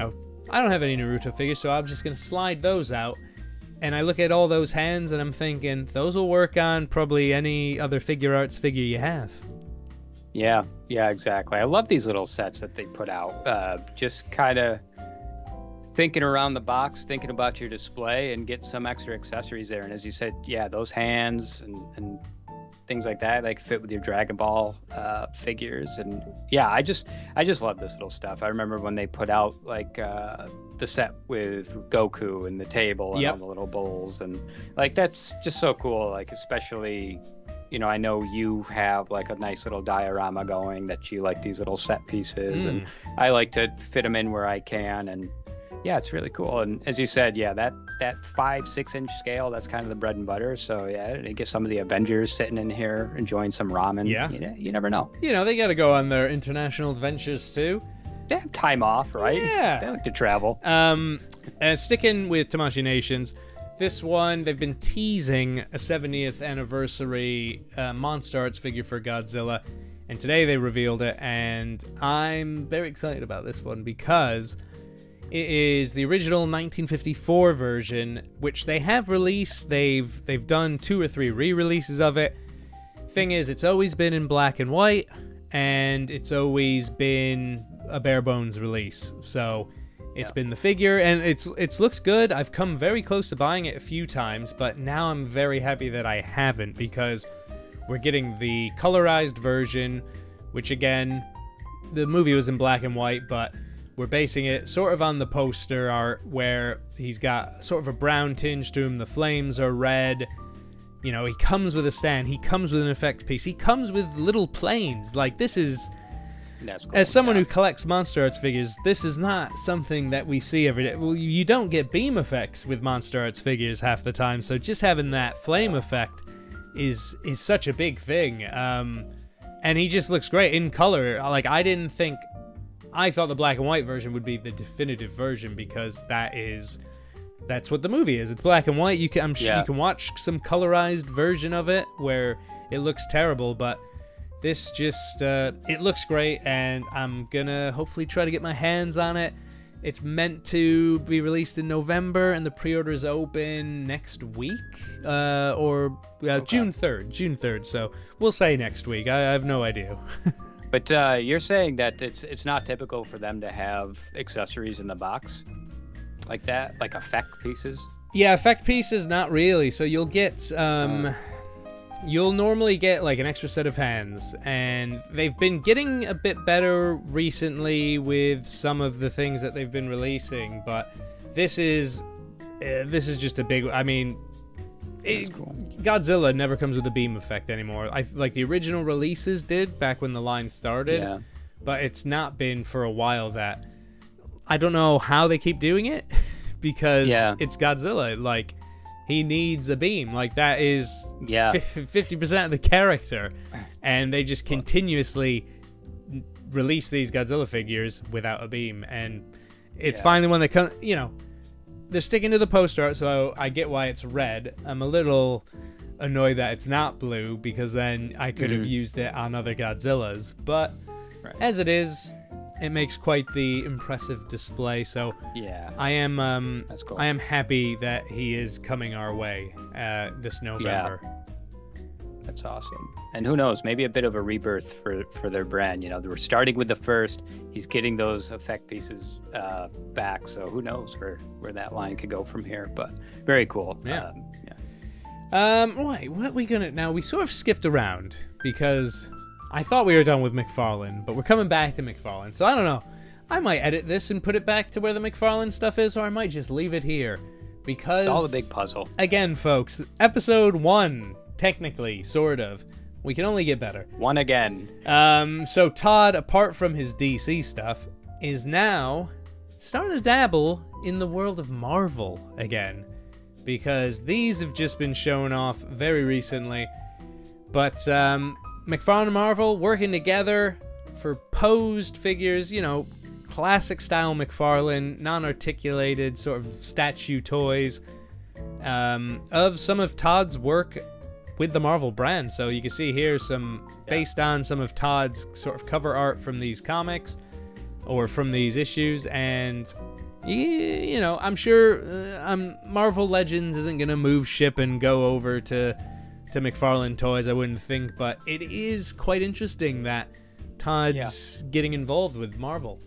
don't have any Naruto figures, so I'm just going to slide those out. And I look at all those hands, and I'm thinking, those will work on probably any other figure arts figure you have. Yeah, exactly. I love these little sets that they put out. Just kind of thinking around the box, thinking about your display, and get some extra accessories there. And as you said, those hands and things like that, like fit with your Dragon Ball figures. And I just love this little stuff. I remember when they put out like the set with Goku and the table and all the little bowls, and like that's just so cool. Like, especially, I know you have like a nice little diorama going that you like these little set pieces, and I like to fit them in where I can, and it's really cool. And as you said, that 5-6-inch scale, that's kind of the bread and butter. So you get some of the Avengers sitting in here enjoying some ramen. You never know. They got to go on their international adventures too. They have time off, right? Yeah. They like to travel. And sticking with Tamashii Nations, this one, they've been teasing a 70th anniversary Monster Arts figure for Godzilla, and today they revealed it, and I'm very excited about this one because it is the original 1954 version, which they have released. They've done 2 or 3 re-releases of it. Thing is, it's always been in black and white, and it's always been a bare bones release. So it's been the figure, and it's looked good. I've come very close to buying it a few times, but now I'm very happy that I haven't, because we're getting the colorized version, which again, the movie was in black and white, but we're basing it sort of on the poster art, where he's got sort of a brown tinge to him, the flames are red. He comes with a stand, he comes with an effect piece, he comes with little planes. Like, this is... That's cool. As someone who collects Monster Arts figures, this is not something that we see every day. Well, you don't get beam effects with Monster Arts figures half the time, so just having that flame effect is such a big thing. And he just looks great in color. Like, I thought the black and white version would be the definitive version, because that's what the movie is. It's black and white. You can watch some colorized version of it where it looks terrible, but this just, it looks great, and I'm gonna hopefully try to get my hands on it. It's meant to be released in November, and the pre-orders open next week, or June 3rd, so we'll say next week. I have no idea. But you're saying that it's not typical for them to have accessories in the box like that, like effect pieces? Yeah, effect pieces, not really. So you'll get... You'll normally get like an extra set of hands, and they've been getting a bit better recently with some of the things that they've been releasing, but this is just a big... I mean, cool. Godzilla never comes with a beam effect anymore. Like the original releases did back when the line started, but it's not been for a while. That I don't know how they keep doing it because it's Godzilla. Like, he needs a beam. Like, that is 50% of the character, and they just continuously release these Godzilla figures without a beam. And it's finally when they come, you know, they're sticking to the poster art, so I get why it's red. I'm a little annoyed that it's not blue, because then I could have used it on other Godzillas. But as it is, it makes quite the impressive display. So I am that's cool. I am happy that he is coming our way this November. That's awesome. And who knows, maybe a bit of a rebirth for their brand. You know, they were starting with the first. He's getting those effect pieces back. So who knows where that line could go from here. But very cool. Right, what are we gonna... Now, we sort of skipped around because I thought we were done with McFarlane, but we're coming back to McFarlane. So I don't know. I might edit this and put it back to where the McFarlane stuff is, or I might just leave it here. Because... it's all a big puzzle. Again, folks, episode 1... technically, sort of. We can only get better. One again. So Todd, apart from his DC stuff, is now starting to dabble in the world of Marvel again. Because these have just been shown off very recently. But McFarlane and Marvel working together for posed figures, you know, classic style McFarlane, non-articulated sort of statue toys of some of Todd's work with the Marvel brand. So you can see here some based on some of Todd's sort of cover art from these comics or from these issues. And you know, I'm sure Marvel Legends isn't gonna move ship and go over to McFarlane Toys, I wouldn't think, but it is quite interesting that Todd's getting involved with Marvel.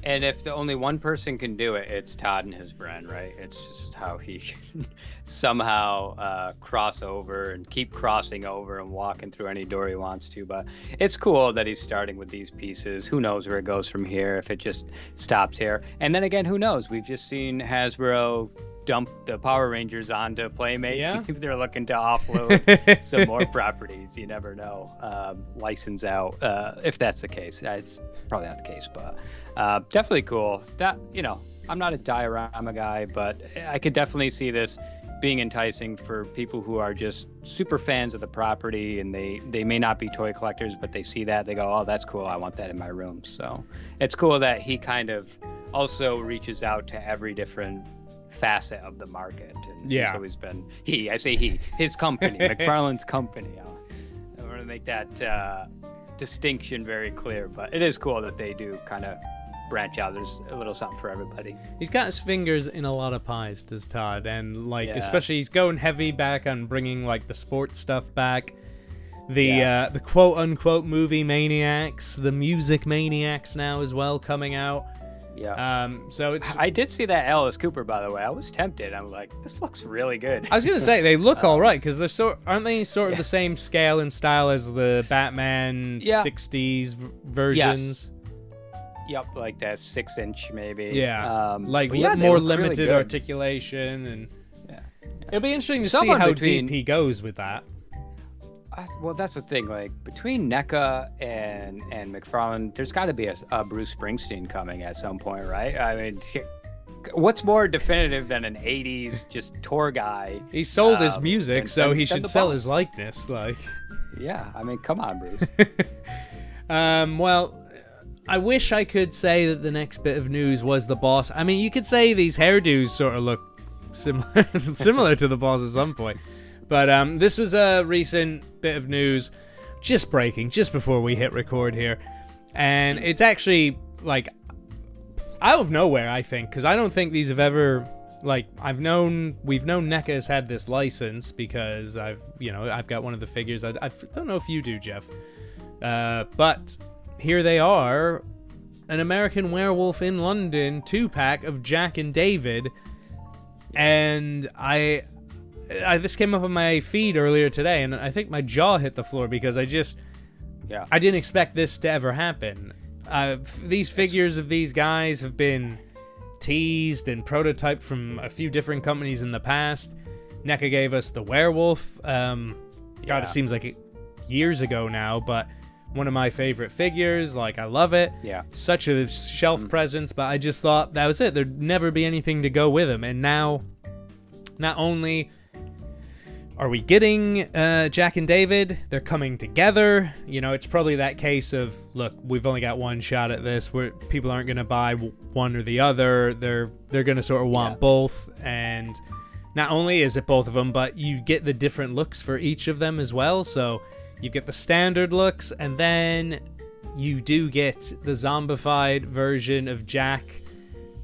And if the only one person can do it, it's Todd and his brand, right? It's just how he can somehow cross over and keep crossing over and walking through any door he wants to. But it's cool that he's starting with these pieces. Who knows where it goes from here, if it just stops here. And then again, who knows? We've just seen Hasbro dump the Power Rangers onto Playmates. Yeah. Maybe they're looking to offload some more properties. You never know. License out, if that's the case. It's probably not the case, but definitely cool. That, you know, I'm not a diorama guy, but I could definitely see this being enticing for people who are just super fans of the property, and they may not be toy collectors, but they see that, they go, oh, that's cool, I want that in my room. So it's cool that he kind of also reaches out to every different facet of the market. And he's always been his company, McFarlane's company. I want to make that distinction very clear, but it is cool that they do kind of branch out. There's a little something for everybody. He's got his fingers in a lot of pies, does Todd, and like especially he's going heavy back on bringing like the sports stuff back, the quote unquote movie maniacs, the music maniacs now as well coming out. So it's... I did see that Alice Cooper, by the way. I was tempted. I'm like, this looks really good. I was gonna say they look all right, because they're aren't they sort of the same scale and style as the Batman 60s versions? Yep, like that 6-inch maybe. Like more limited really articulation, and it'll be interesting to see how deep he goes with that. Well, that's the thing. Like between NECA and McFarlane, there's got to be a Bruce Springsteen coming at some point, right? I mean, what's more definitive than an '80s just tour guy? He sold his music, so he should sell his likeness. Like, I mean, come on, Bruce. Well, I wish I could say that the next bit of news was the boss. I mean, you could say these hairdos sort of look similar to the boss at some point. But this was a recent bit of news, just breaking, just before we hit record here. And it's actually, like, out of nowhere, I think, because I don't think these have ever, like, we've known NECA has had this license, because I've got one of the figures. I don't know if you do, Jeff. But here they are, an American Werewolf in London 2-pack of Jack and David. And this came up on my feed earlier today, and I think my jaw hit the floor, because I didn't expect this to ever happen. These figures of these guys have been teased and prototyped from a few different companies in the past. NECA gave us the werewolf. God, it seems like years ago now, but one of my favorite figures. Like, I love it. Yeah. Such a shelf presence, but I just thought that was it. There'd never be anything to go with him. And now, not only are we getting Jack and David, they're coming together. You know, it's probably that case of, look, we've only got one shot at this. People aren't going to buy one or the other. They're going to sort of want both. And not only is it both of them, but you get the different looks for each of them as well. So you get the standard looks, and then you do get the zombified version of Jack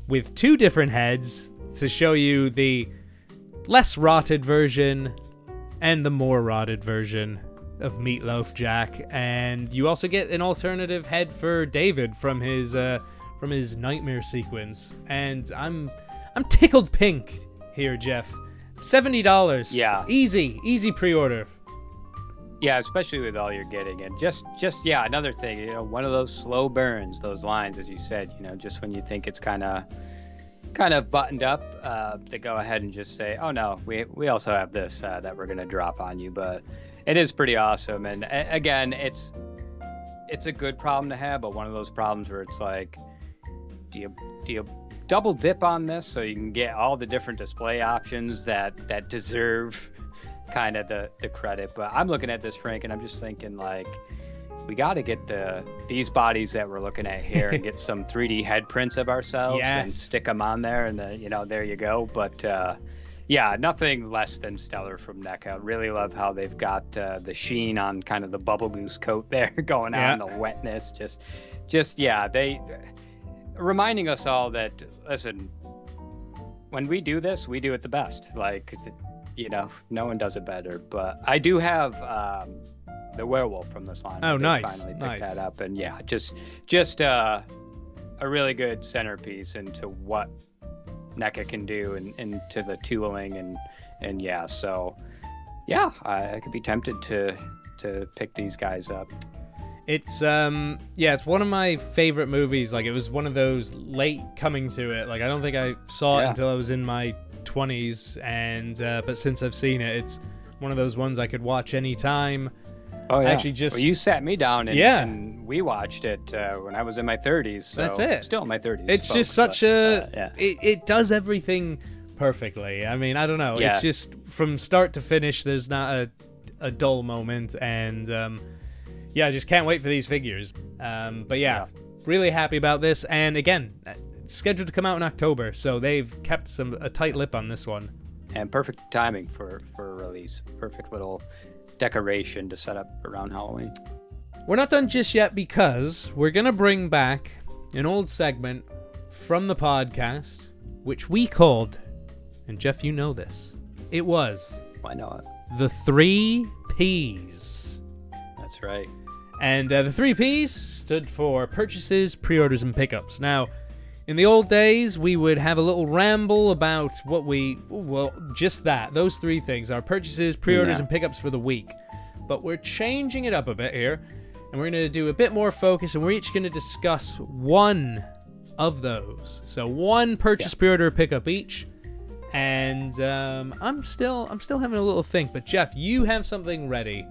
with 2 different heads to show you the less rotted version and the more rotted version of Meatloaf Jack. And you also get an alternative head for David from his nightmare sequence. And I'm tickled pink here, Jeff. $70. Yeah. Easy pre-order. Yeah, especially with all you're getting. And just yeah, another thing, you know, one of those slow burns, those lines, as you said, you know, just when you think it's kind of buttoned up, they go ahead and just say, oh no, we also have this that we're going to drop on you. But it is pretty awesome. And again, it's a good problem to have, but one of those problems where it's like, do you double dip on this so you can get all the different display options that deserve kind of the credit? But I'm looking at this, Frank, and I'm just thinking, like, we got to get these bodies that we're looking at here and get some 3D head prints of ourselves and stick them on there, and you know, there you go. But yeah, nothing less than stellar from NECA. I really love how they've got the sheen on kind of the bubble goose coat there going on, the wetness, just yeah, they reminding us all that, listen, when we do this, we do it the best. Like, you know, no one does it better. But I do have the werewolf from this line. Oh, nice. Finally picked that up, and yeah, just a really good centerpiece into what NECA can do, and into the tooling, and yeah, so yeah, I could be tempted to pick these guys up. It's it's one of my favorite movies. Like, it was one of those late coming to it. Like, I don't think I saw it until I was in my 20s, and but since I've seen it, it's one of those ones I could watch anytime. Oh yeah. Actually, just you sat me down and we watched it when I was in my 30s. So that's it. Still in my 30s. It's just such it does everything perfectly. I mean, I don't know. It's just from start to finish. There's not a dull moment, and I just can't wait for these figures. But yeah, really happy about this. And again, scheduled to come out in October, so they've kept a tight lip on this one. And perfect timing for a release. Perfect little decoration to set up around Halloween. We're not done just yet, because we're gonna bring back an old segment from the podcast, which we called, and Jeff, you know this, it was I know it. The 3 Ps. That's right. And the 3 Ps stood for purchases, pre-orders, and pickups. Now, in the old days, we would have a little ramble about just that. Those 3 things, our purchases, pre-orders, and pickups for the week. But we're changing it up a bit here, and we're going to do a bit more focus, and we're each going to discuss one of those. So 1 purchase, pre-order, pickup each. And I'm still having a little think, but Jeff, you have something ready.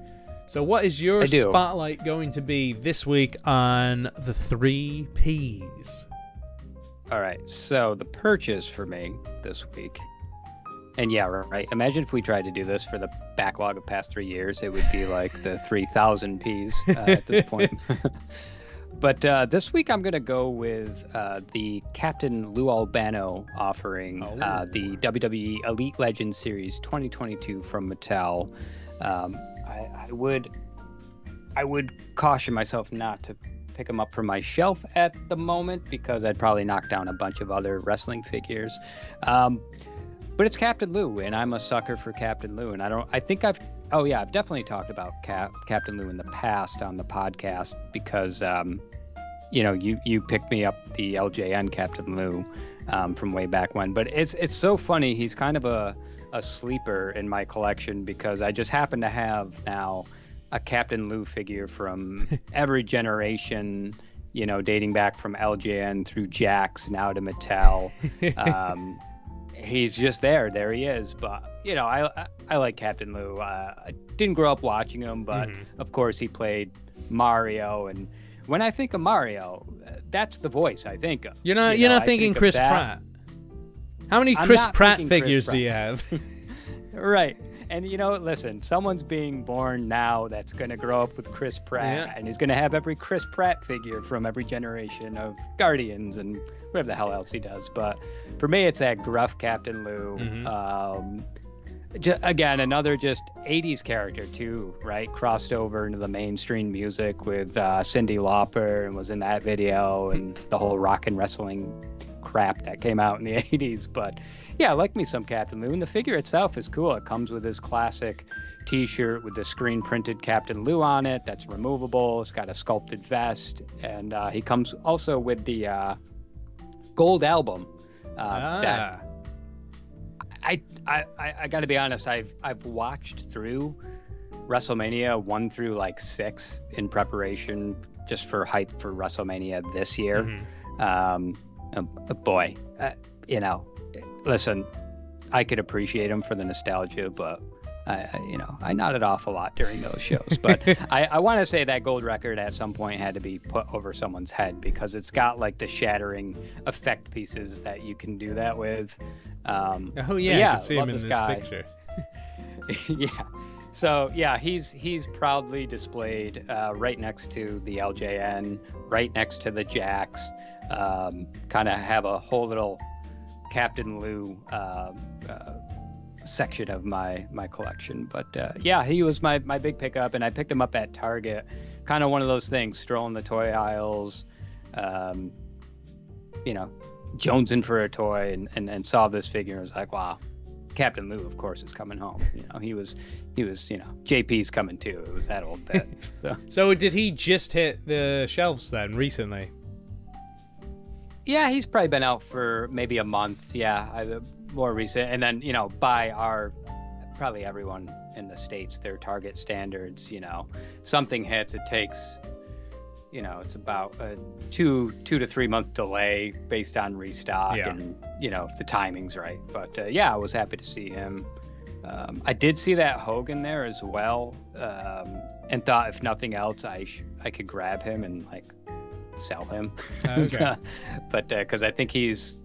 So what is your spotlight going to be this week on the 3 Ps? All right, so the purchase for me this week, and yeah, right, imagine if we tried to do this for the backlog of past 3 years, it would be like the 3,000 Ps at this point. But this week I'm going to go with the Captain Lou Albano offering, the WWE Elite Legends Series 2022 from Mattel. I would caution myself not to pick them up from my shelf at the moment, because I'd probably knock down a bunch of other wrestling figures. But it's Captain Lou, and I'm a sucker for Captain Lou, and I've definitely talked about Captain Lou in the past on the podcast, because you picked me up the LJN Captain Lou from way back when. But it's so funny, he's kind of a sleeper in my collection, because I just happen to have now a Captain Lou figure from every generation, dating back from LJN through Jax now to Mattel. He's just there he is. But I like Captain Lou. I didn't grow up watching him, but of course he played Mario. And when I think of Mario, that's the voice I think of. You're not thinking Chris Pratt. How many Chris Pratt figures do you have? Right. And, listen, someone's being born now that's going to grow up with Chris Pratt, and he's going to have every Chris Pratt figure from every generation of Guardians and whatever the hell else he does. But for me, it's that gruff Captain Lou. Again, another just 80s character, too, right? Crossed over into the mainstream music with Cyndi Lauper and was in that video and the whole rock and wrestling crap that came out in the 80s. But yeah, I like me some Captain Lou, and the figure itself is cool. It comes with his classic t-shirt with the screen printed Captain Lou on it that's removable. It's got a sculpted vest, and he comes also with the gold album that I got to be honest, I've watched through WrestleMania 1 through like 6 in preparation just for hype for WrestleMania this year. Boy, listen, I could appreciate him for the nostalgia, but I nodded off a lot during those shows. But I want to say that gold record at some point had to be put over someone's head because it's got like the shattering effect pieces that you can do that with. I can see him in this picture. Yeah. So yeah, he's proudly displayed right next to the LJN, right next to the Jacks. Kind of have a whole little Captain Lou section of my collection. But yeah, he was my big pickup, and I picked him up at Target. Kind of one of those things, strolling the toy aisles, jonesing for a toy, and saw this figure and was like, wow, Captain Lou, of course, is coming home. He was JP's coming too. It was that old bet. So did he just hit the shelves then recently? Yeah, he's probably been out for maybe a month. Yeah, more recent. And then, by probably everyone in the States, their Target standards, something hits, it takes, it's about a 2 to 3 month delay based on restock and, if the timing's right. But yeah, I was happy to see him. I did see that Hogan there as well, and thought if nothing else, I could grab him and sell him. Okay. But because I think he's,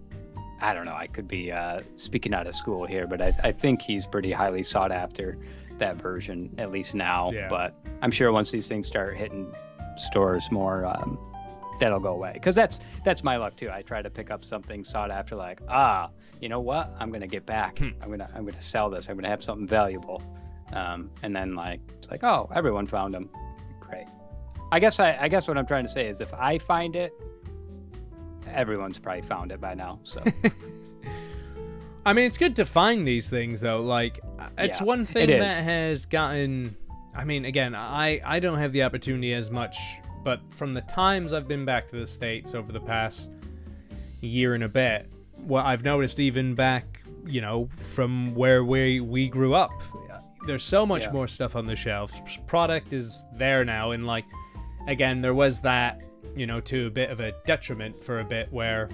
I don't know, I could be speaking out of school here, but I think he's pretty highly sought after, that version, at least now. But I'm sure once these things start hitting stores more, that'll go away, because that's my luck too. I try to pick up something sought after, you know what, I'm gonna get back. I'm gonna sell this. I'm gonna have something valuable, and then it's like, oh, everyone found them. Great. I guess what I'm trying to say is if I find it, everyone's probably found it by now. So I mean, it's good to find these things though. It's one thing that has gotten, I mean, again, I don't have the opportunity as much, but from the times I've been back to the States over the past year and a bit, what I've noticed even back, from where we grew up, there's so much more stuff on the shelves. Product is there now, and again, there was that, to a bit of a detriment for a bit where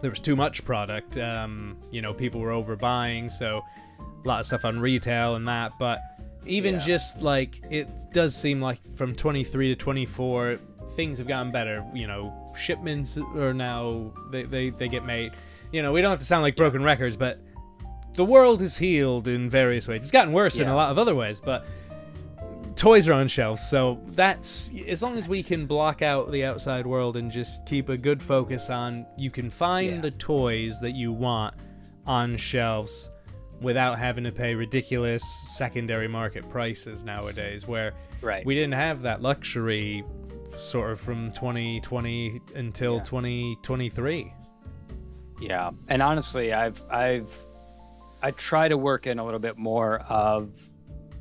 there was too much product. People were overbuying, so a lot of stuff on retail and that. But even just it does seem like from 23 to 24, things have gotten better. Shipments are now, they get made. We don't have to sound like broken records, but the world is healed in various ways. It's gotten worse in a lot of other ways, but toys are on shelves, so that's, as long as we can block out the outside world and just keep a good focus on, you can find the toys that you want on shelves without having to pay ridiculous secondary market prices nowadays, where we didn't have that luxury sort of from 2020 until 2023. Yeah, and honestly, I try to work in a little bit more of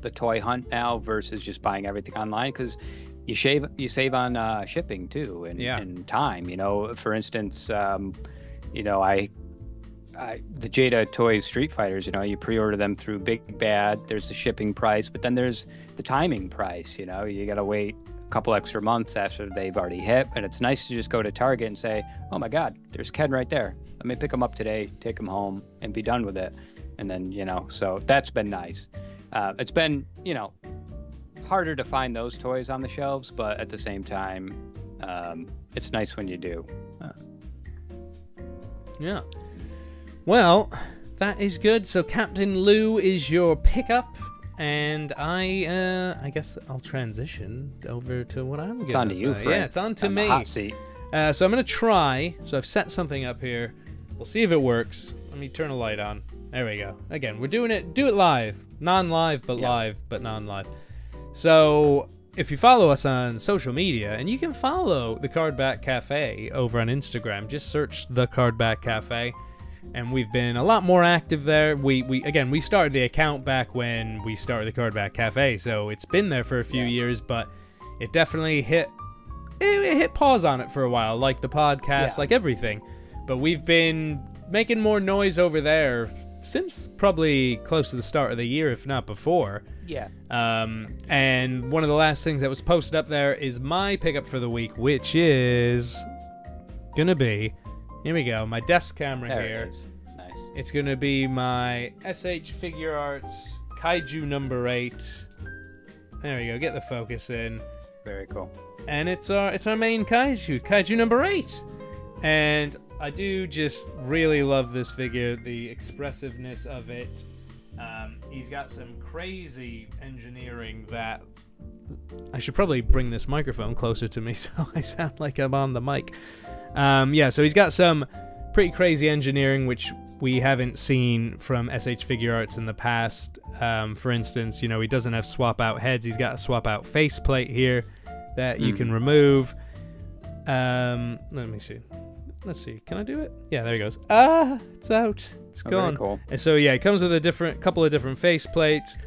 the toy hunt now versus just buying everything online, because you save on shipping too, and time. For instance, the Jada Toys Street Fighters, you pre-order them through Big Bad. There's the shipping price, but then there's the timing price. You gotta wait a couple extra months after they've already hit, and it's nice to just go to Target and say, oh my God, there's Ken right there. Let me pick him up today, take him home, and be done with it. And then, so that's been nice. It's been, harder to find those toys on the shelves, but at the same time, it's nice when you do. Yeah. Well, that is good. So Captain Lou is your pickup, and I guess I'll transition over to what I'm going to say. It's on to you, Frank. Yeah, it's on to me. The hot seat. So I'm going to try. So I've set something up here. We'll see if it works. Let me turn a light on. There we go. Again, we're doing it. Do it live. Non-live, but live, but non-live. So if you follow us on social media, and you can follow the Cardback Cafe over on Instagram, just search the Cardback Cafe, and we've been a lot more active there. We started the account back when we started the Cardback Cafe, so it's been there for a few years, but it definitely hit pause on it for a while, like the podcast, like everything. But we've been making more noise over there since probably close to the start of the year, if not before. Yeah. And one of the last things that was posted up there is my pickup for the week, which is gonna be, here we go, my desk camera there here. It is. Nice. It's gonna be my SH Figure Arts Kaiju number 8. There we go. Get the focus in. Very cool. And it's our main Kaiju number 8. And I do just really love this figure, the expressiveness of it. He's got some crazy engineering that... I should probably bring this microphone closer to me so I sound like I'm on the mic. Yeah, so he's got some pretty crazy engineering which we haven't seen from SH Figure Arts in the past. For instance, you know, he doesn't have swap out heads. He's got a swap out faceplate here that you can remove. Let me see. Let's see. Can I do it? Yeah, there he goes. It's out. It's gone. Very cool. And so yeah, it comes with a couple of different faceplates.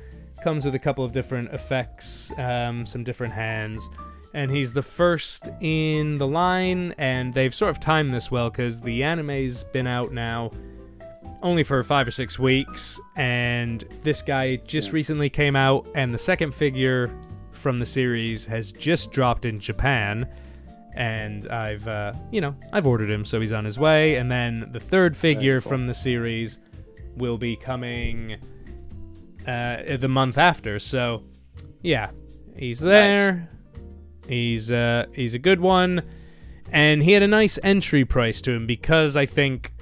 Comes with a couple of different effects, some different hands, and he's the first in the line. And they've sort of timed this well because the anime's been out now only for 5 or 6 weeks, and this guy just recently came out, and the second figure from the series has just dropped in Japan. And I've ordered him, so he's on his way. And then the third figure from the series will be coming the month after. So, yeah, he's there. Nice. He's a good one, and he had a nice entry price to him because I think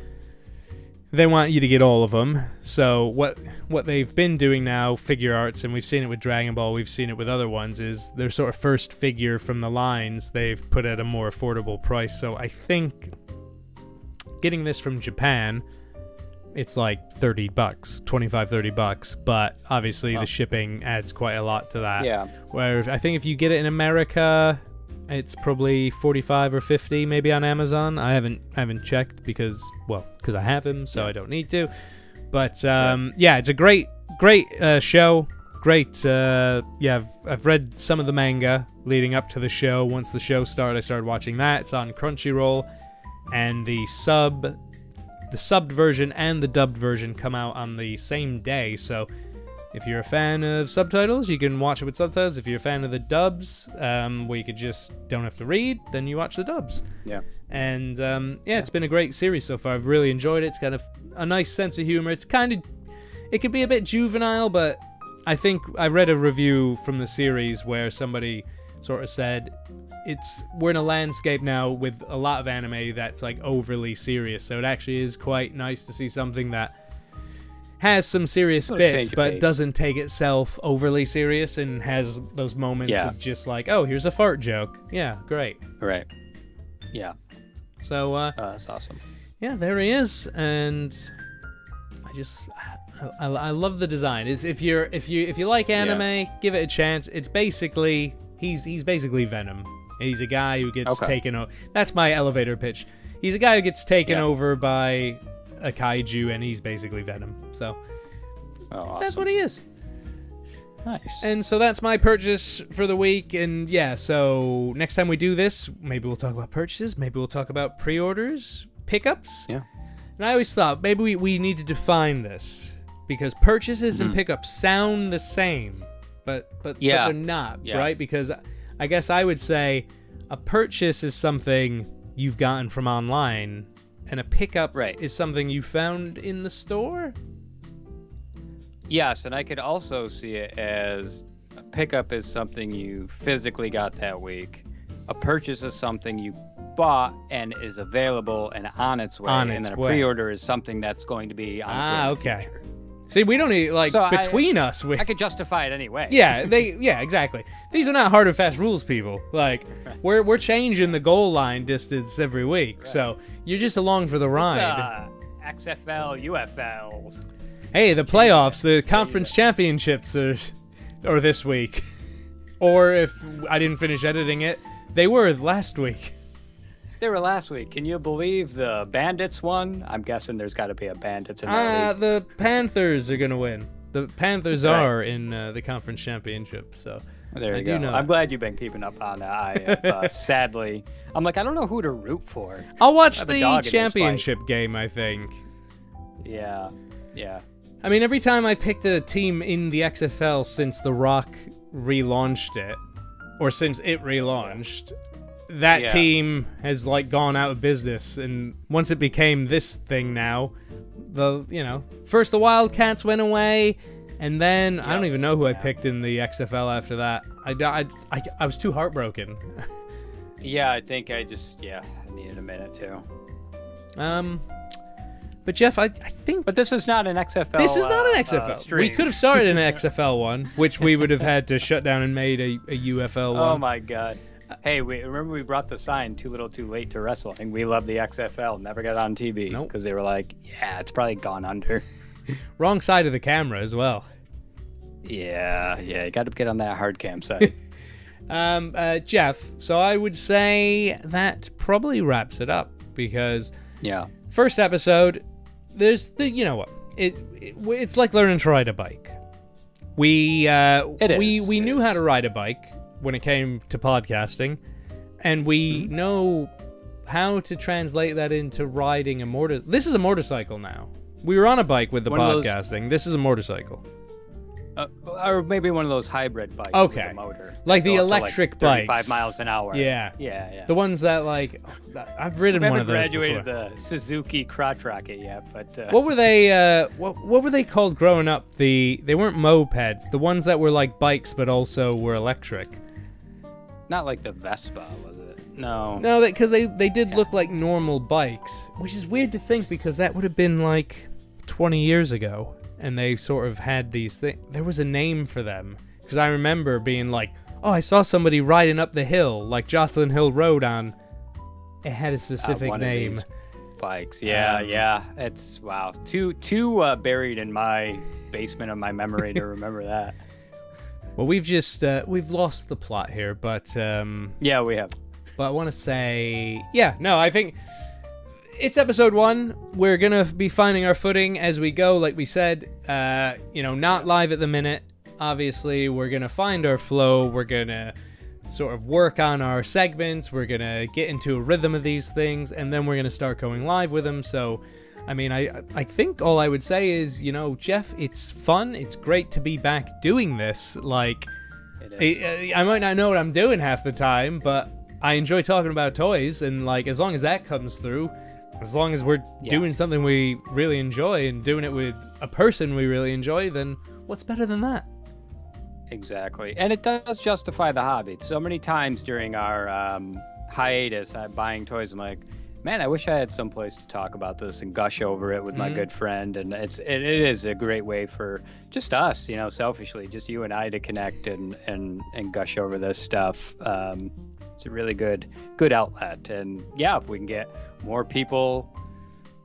they want you to get all of them. So what they've been doing now, Figure Arts, and we've seen it with Dragon Ball, we've seen it with other ones, is their sort of first figure from the lines they've put at a more affordable price. So I think getting this from Japan, it's like $30, $25-$30, but obviously the shipping adds quite a lot to that. Yeah. Where I think if you get it in America, it's probably $45 or $50 maybe on Amazon. I haven't checked because I have him, so I don't need to. But yeah, it's a great show. Great. I've read some of the manga leading up to the show. Once the show started, I started watching that. It's on Crunchyroll, and the subbed version and the dubbed version come out on the same day. So if you're a fan of subtitles, you can watch it with subtitles. If you're a fan of the dubs, where you could just don't have to read, then you watch the dubs. Yeah. And it's been a great series so far. I've really enjoyed it. It's got a nice sense of humor. It can be a bit juvenile, but I think I read a review from the series where somebody sort of said we're in a landscape now with a lot of anime that's like overly serious. So it actually is quite nice to see something that has some serious bits, but doesn't take itself overly serious and has those moments of just like, oh, here's a fart joke. Yeah, great. Right. Yeah. So that's awesome. Yeah, there he is, and I love the design. If you like anime, give it a chance. It's basically he's basically Venom. He's a guy who gets taken over. That's my elevator pitch. He's a guy who gets taken over by a kaiju, and he's basically Venom. So that's what he is. Nice. And so that's my purchase for the week. And yeah, so next time we do this, maybe we'll talk about purchases. Maybe we'll talk about pre-orders, pickups. Yeah. And I always thought maybe we need to define this, because purchases and pickups sound the same, but they're not, right? Because I guess I would say a purchase is something you've gotten from online, and a pickup is something you found in the store? Yes, and I could also see it as A pickup is something you physically got that week. A purchase is something you bought and is available and on its way. And then a pre-order is something that's going to be on its way in the future. See, we don't need, like, so between us. I could justify it anyway. Yeah, exactly. These are not hard and fast rules, people. Like, we're changing the goal line distance every week, so you're just along for the ride. XFL, UFLs. Hey, the playoffs, the conference championships are this week. Or if I didn't finish editing it, they were last week. They were last week. Can you believe the Bandits won? I'm guessing there's got to be a Bandits in that league. The Panthers are going to win. The Panthers are in the conference championship, so there you go. I'm glad you've been keeping up on that. Sadly, I'm like, I don't know who to root for. I'll watch the championship game, I think. Yeah. I mean, every time I picked a team in the XFL since The Rock relaunched it, or since it relaunched, that team has, like, gone out of business. And once it became this thing now, first the Wildcats went away, and then I don't even know who I picked in the XFL after that. I was too heartbroken. Yeah, I think I needed a minute too. But Jeff, I think... But this is not an XFL. This is not an XFL. We could have started an XFL one, which we would have had to shut down and made a UFL one. Oh my God. Hey, remember we brought the sign, too little too late to wrestling. We love the XFL. Never got on TV because they were like, yeah, it's probably gone under. Wrong side of the camera as well. Yeah, you got to get on that hard cam side. Jeff, so I would say that probably wraps it up because first episode, there's the, you know what, it's like learning to ride a bike. We knew how to ride a bike when it came to podcasting, and we know how to translate that into riding a motorcycle. This is a motorcycle now. We were on a bike with the podcasting. This is a motorcycle. Or maybe one of those hybrid bikes with a motor. Like the electric bikes. 35 miles an hour. Yeah. The ones that, like, I've ridden one of those graduated before. The Suzuki crotch rocket yet, but... What were they, what were they called growing up? They weren't mopeds. The ones that were like bikes but also were electric. Not like the Vespa, was it? No. No, because they did look like normal bikes, which is weird to think because that would have been like 20 years ago, and they sort of had these things. There was a name for them, because I remember being like, oh, I saw somebody riding up the hill, like Jocelyn Hill Road on. It had a specific name. Of these bikes, yeah. It's, wow. Too buried in my basement of my memory to remember that. Well, we've lost the plot here, but... yeah, we have. But I want to say... I think it's episode 1. We're going to be finding our footing as we go, like we said. Not live at the minute. Obviously, we're going to find our flow. We're going to sort of work on our segments. We're going to get into a rhythm of these things, and then we're going to start going live with them. So... I mean, I think all I would say is, Jeff, it's fun. It's great to be back doing this. Like, I might not know what I'm doing half the time, but I enjoy talking about toys. And, like, as long as that comes through, as long as we're doing something we really enjoy and doing it with a person we really enjoy, then what's better than that? Exactly. And it does justify the hobby. So many times during our hiatus, I'm buying toys. I'm like, man, I wish I had some place to talk about this and gush over it with my good friend. And it is a great way for just us, selfishly, just you and I to connect and gush over this stuff. It's a really good outlet. And if we can get more people,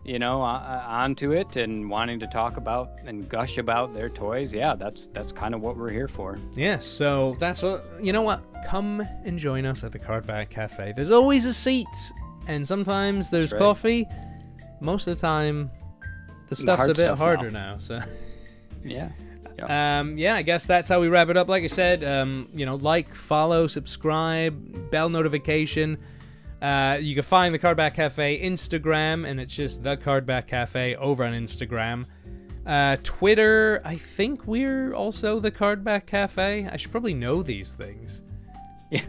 onto it and wanting to talk about and gush about their toys, that's kind of what we're here for. Yeah, so that's what, come and join us at the Cardback Cafe. There's always a seat. And sometimes there's coffee. Most of the time, the stuff's a bit harder now. So, I guess that's how we wrap it up. Like I said, like, follow, subscribe, bell notification. You can find the Cardback Cafe Instagram, and it's just the Cardback Cafe over on Instagram. Twitter, I think we're also the Cardback Cafe. I should probably know these things. Yeah.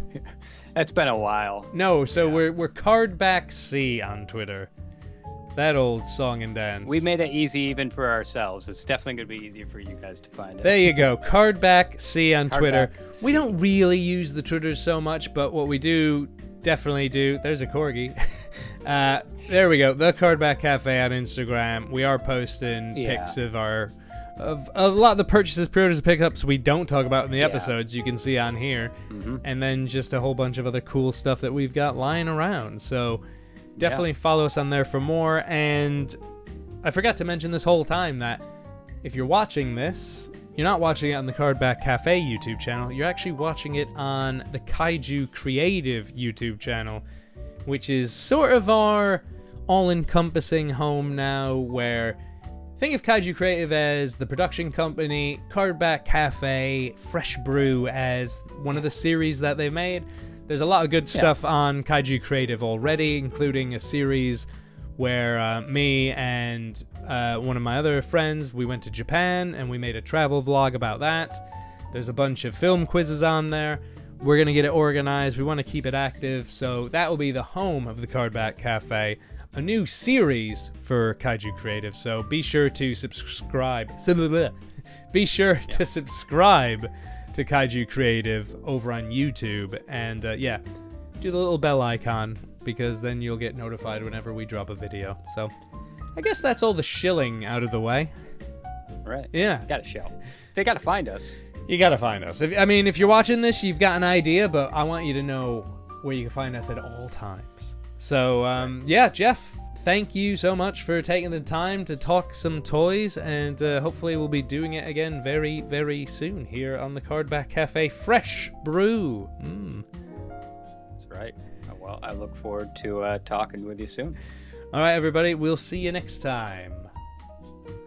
It's been a while. No, so we're Cardback C on Twitter. That old song and dance. We made it easy even for ourselves. It's definitely going to be easier for you guys to find it. There you go. Cardback C on Twitter. C. We don't really use the Twitters so much, but what we do definitely do. There's a corgi. There we go. The Cardback Cafe on Instagram. We are posting pics of a lot of the purchases, pre-orders, and pickups we don't talk about in the episodes. You can see on here, and then just a whole bunch of other cool stuff that we've got lying around. So definitely follow us on there for more. And I forgot to mention this whole time that if you're watching this, you're not watching it on the Cardback Cafe YouTube channel. You're actually watching it on the Kaiju Creative YouTube channel, which is sort of our all-encompassing home now, where think of Kaiju Creative as the production company, Cardback Cafe Fresh Brew as one of the series that they made. There's a lot of good stuff on Kaiju Creative already, including a series where me and one of my other friends, we went to Japan and we made a travel vlog about that. There's a bunch of film quizzes on there. We're going to get it organized. We want to keep it active, so that will be the home of the Cardback Cafe. A new series for Kaiju Creative, so be sure to subscribe. Be sure to subscribe to Kaiju Creative over on YouTube, and do the little bell icon, because then you'll get notified whenever we drop a video. So I guess that's all the shilling out of the way. Right. Yeah. Gotta shill. They gotta find us. You gotta find us. If you're watching this, you've got an idea, but I want you to know where you can find us at all times. So, Jeff, thank you so much for taking the time to talk some toys, and hopefully we'll be doing it again very, very soon here on the Cardback Cafe Fresh Brew. That's right. Well, I look forward to talking with you soon. All right, everybody, we'll see you next time.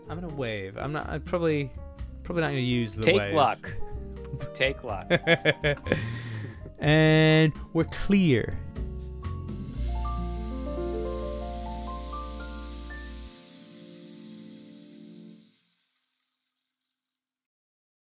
I'm gonna wave. I'm probably not gonna use the wave. Take luck. Take luck. And we're clear.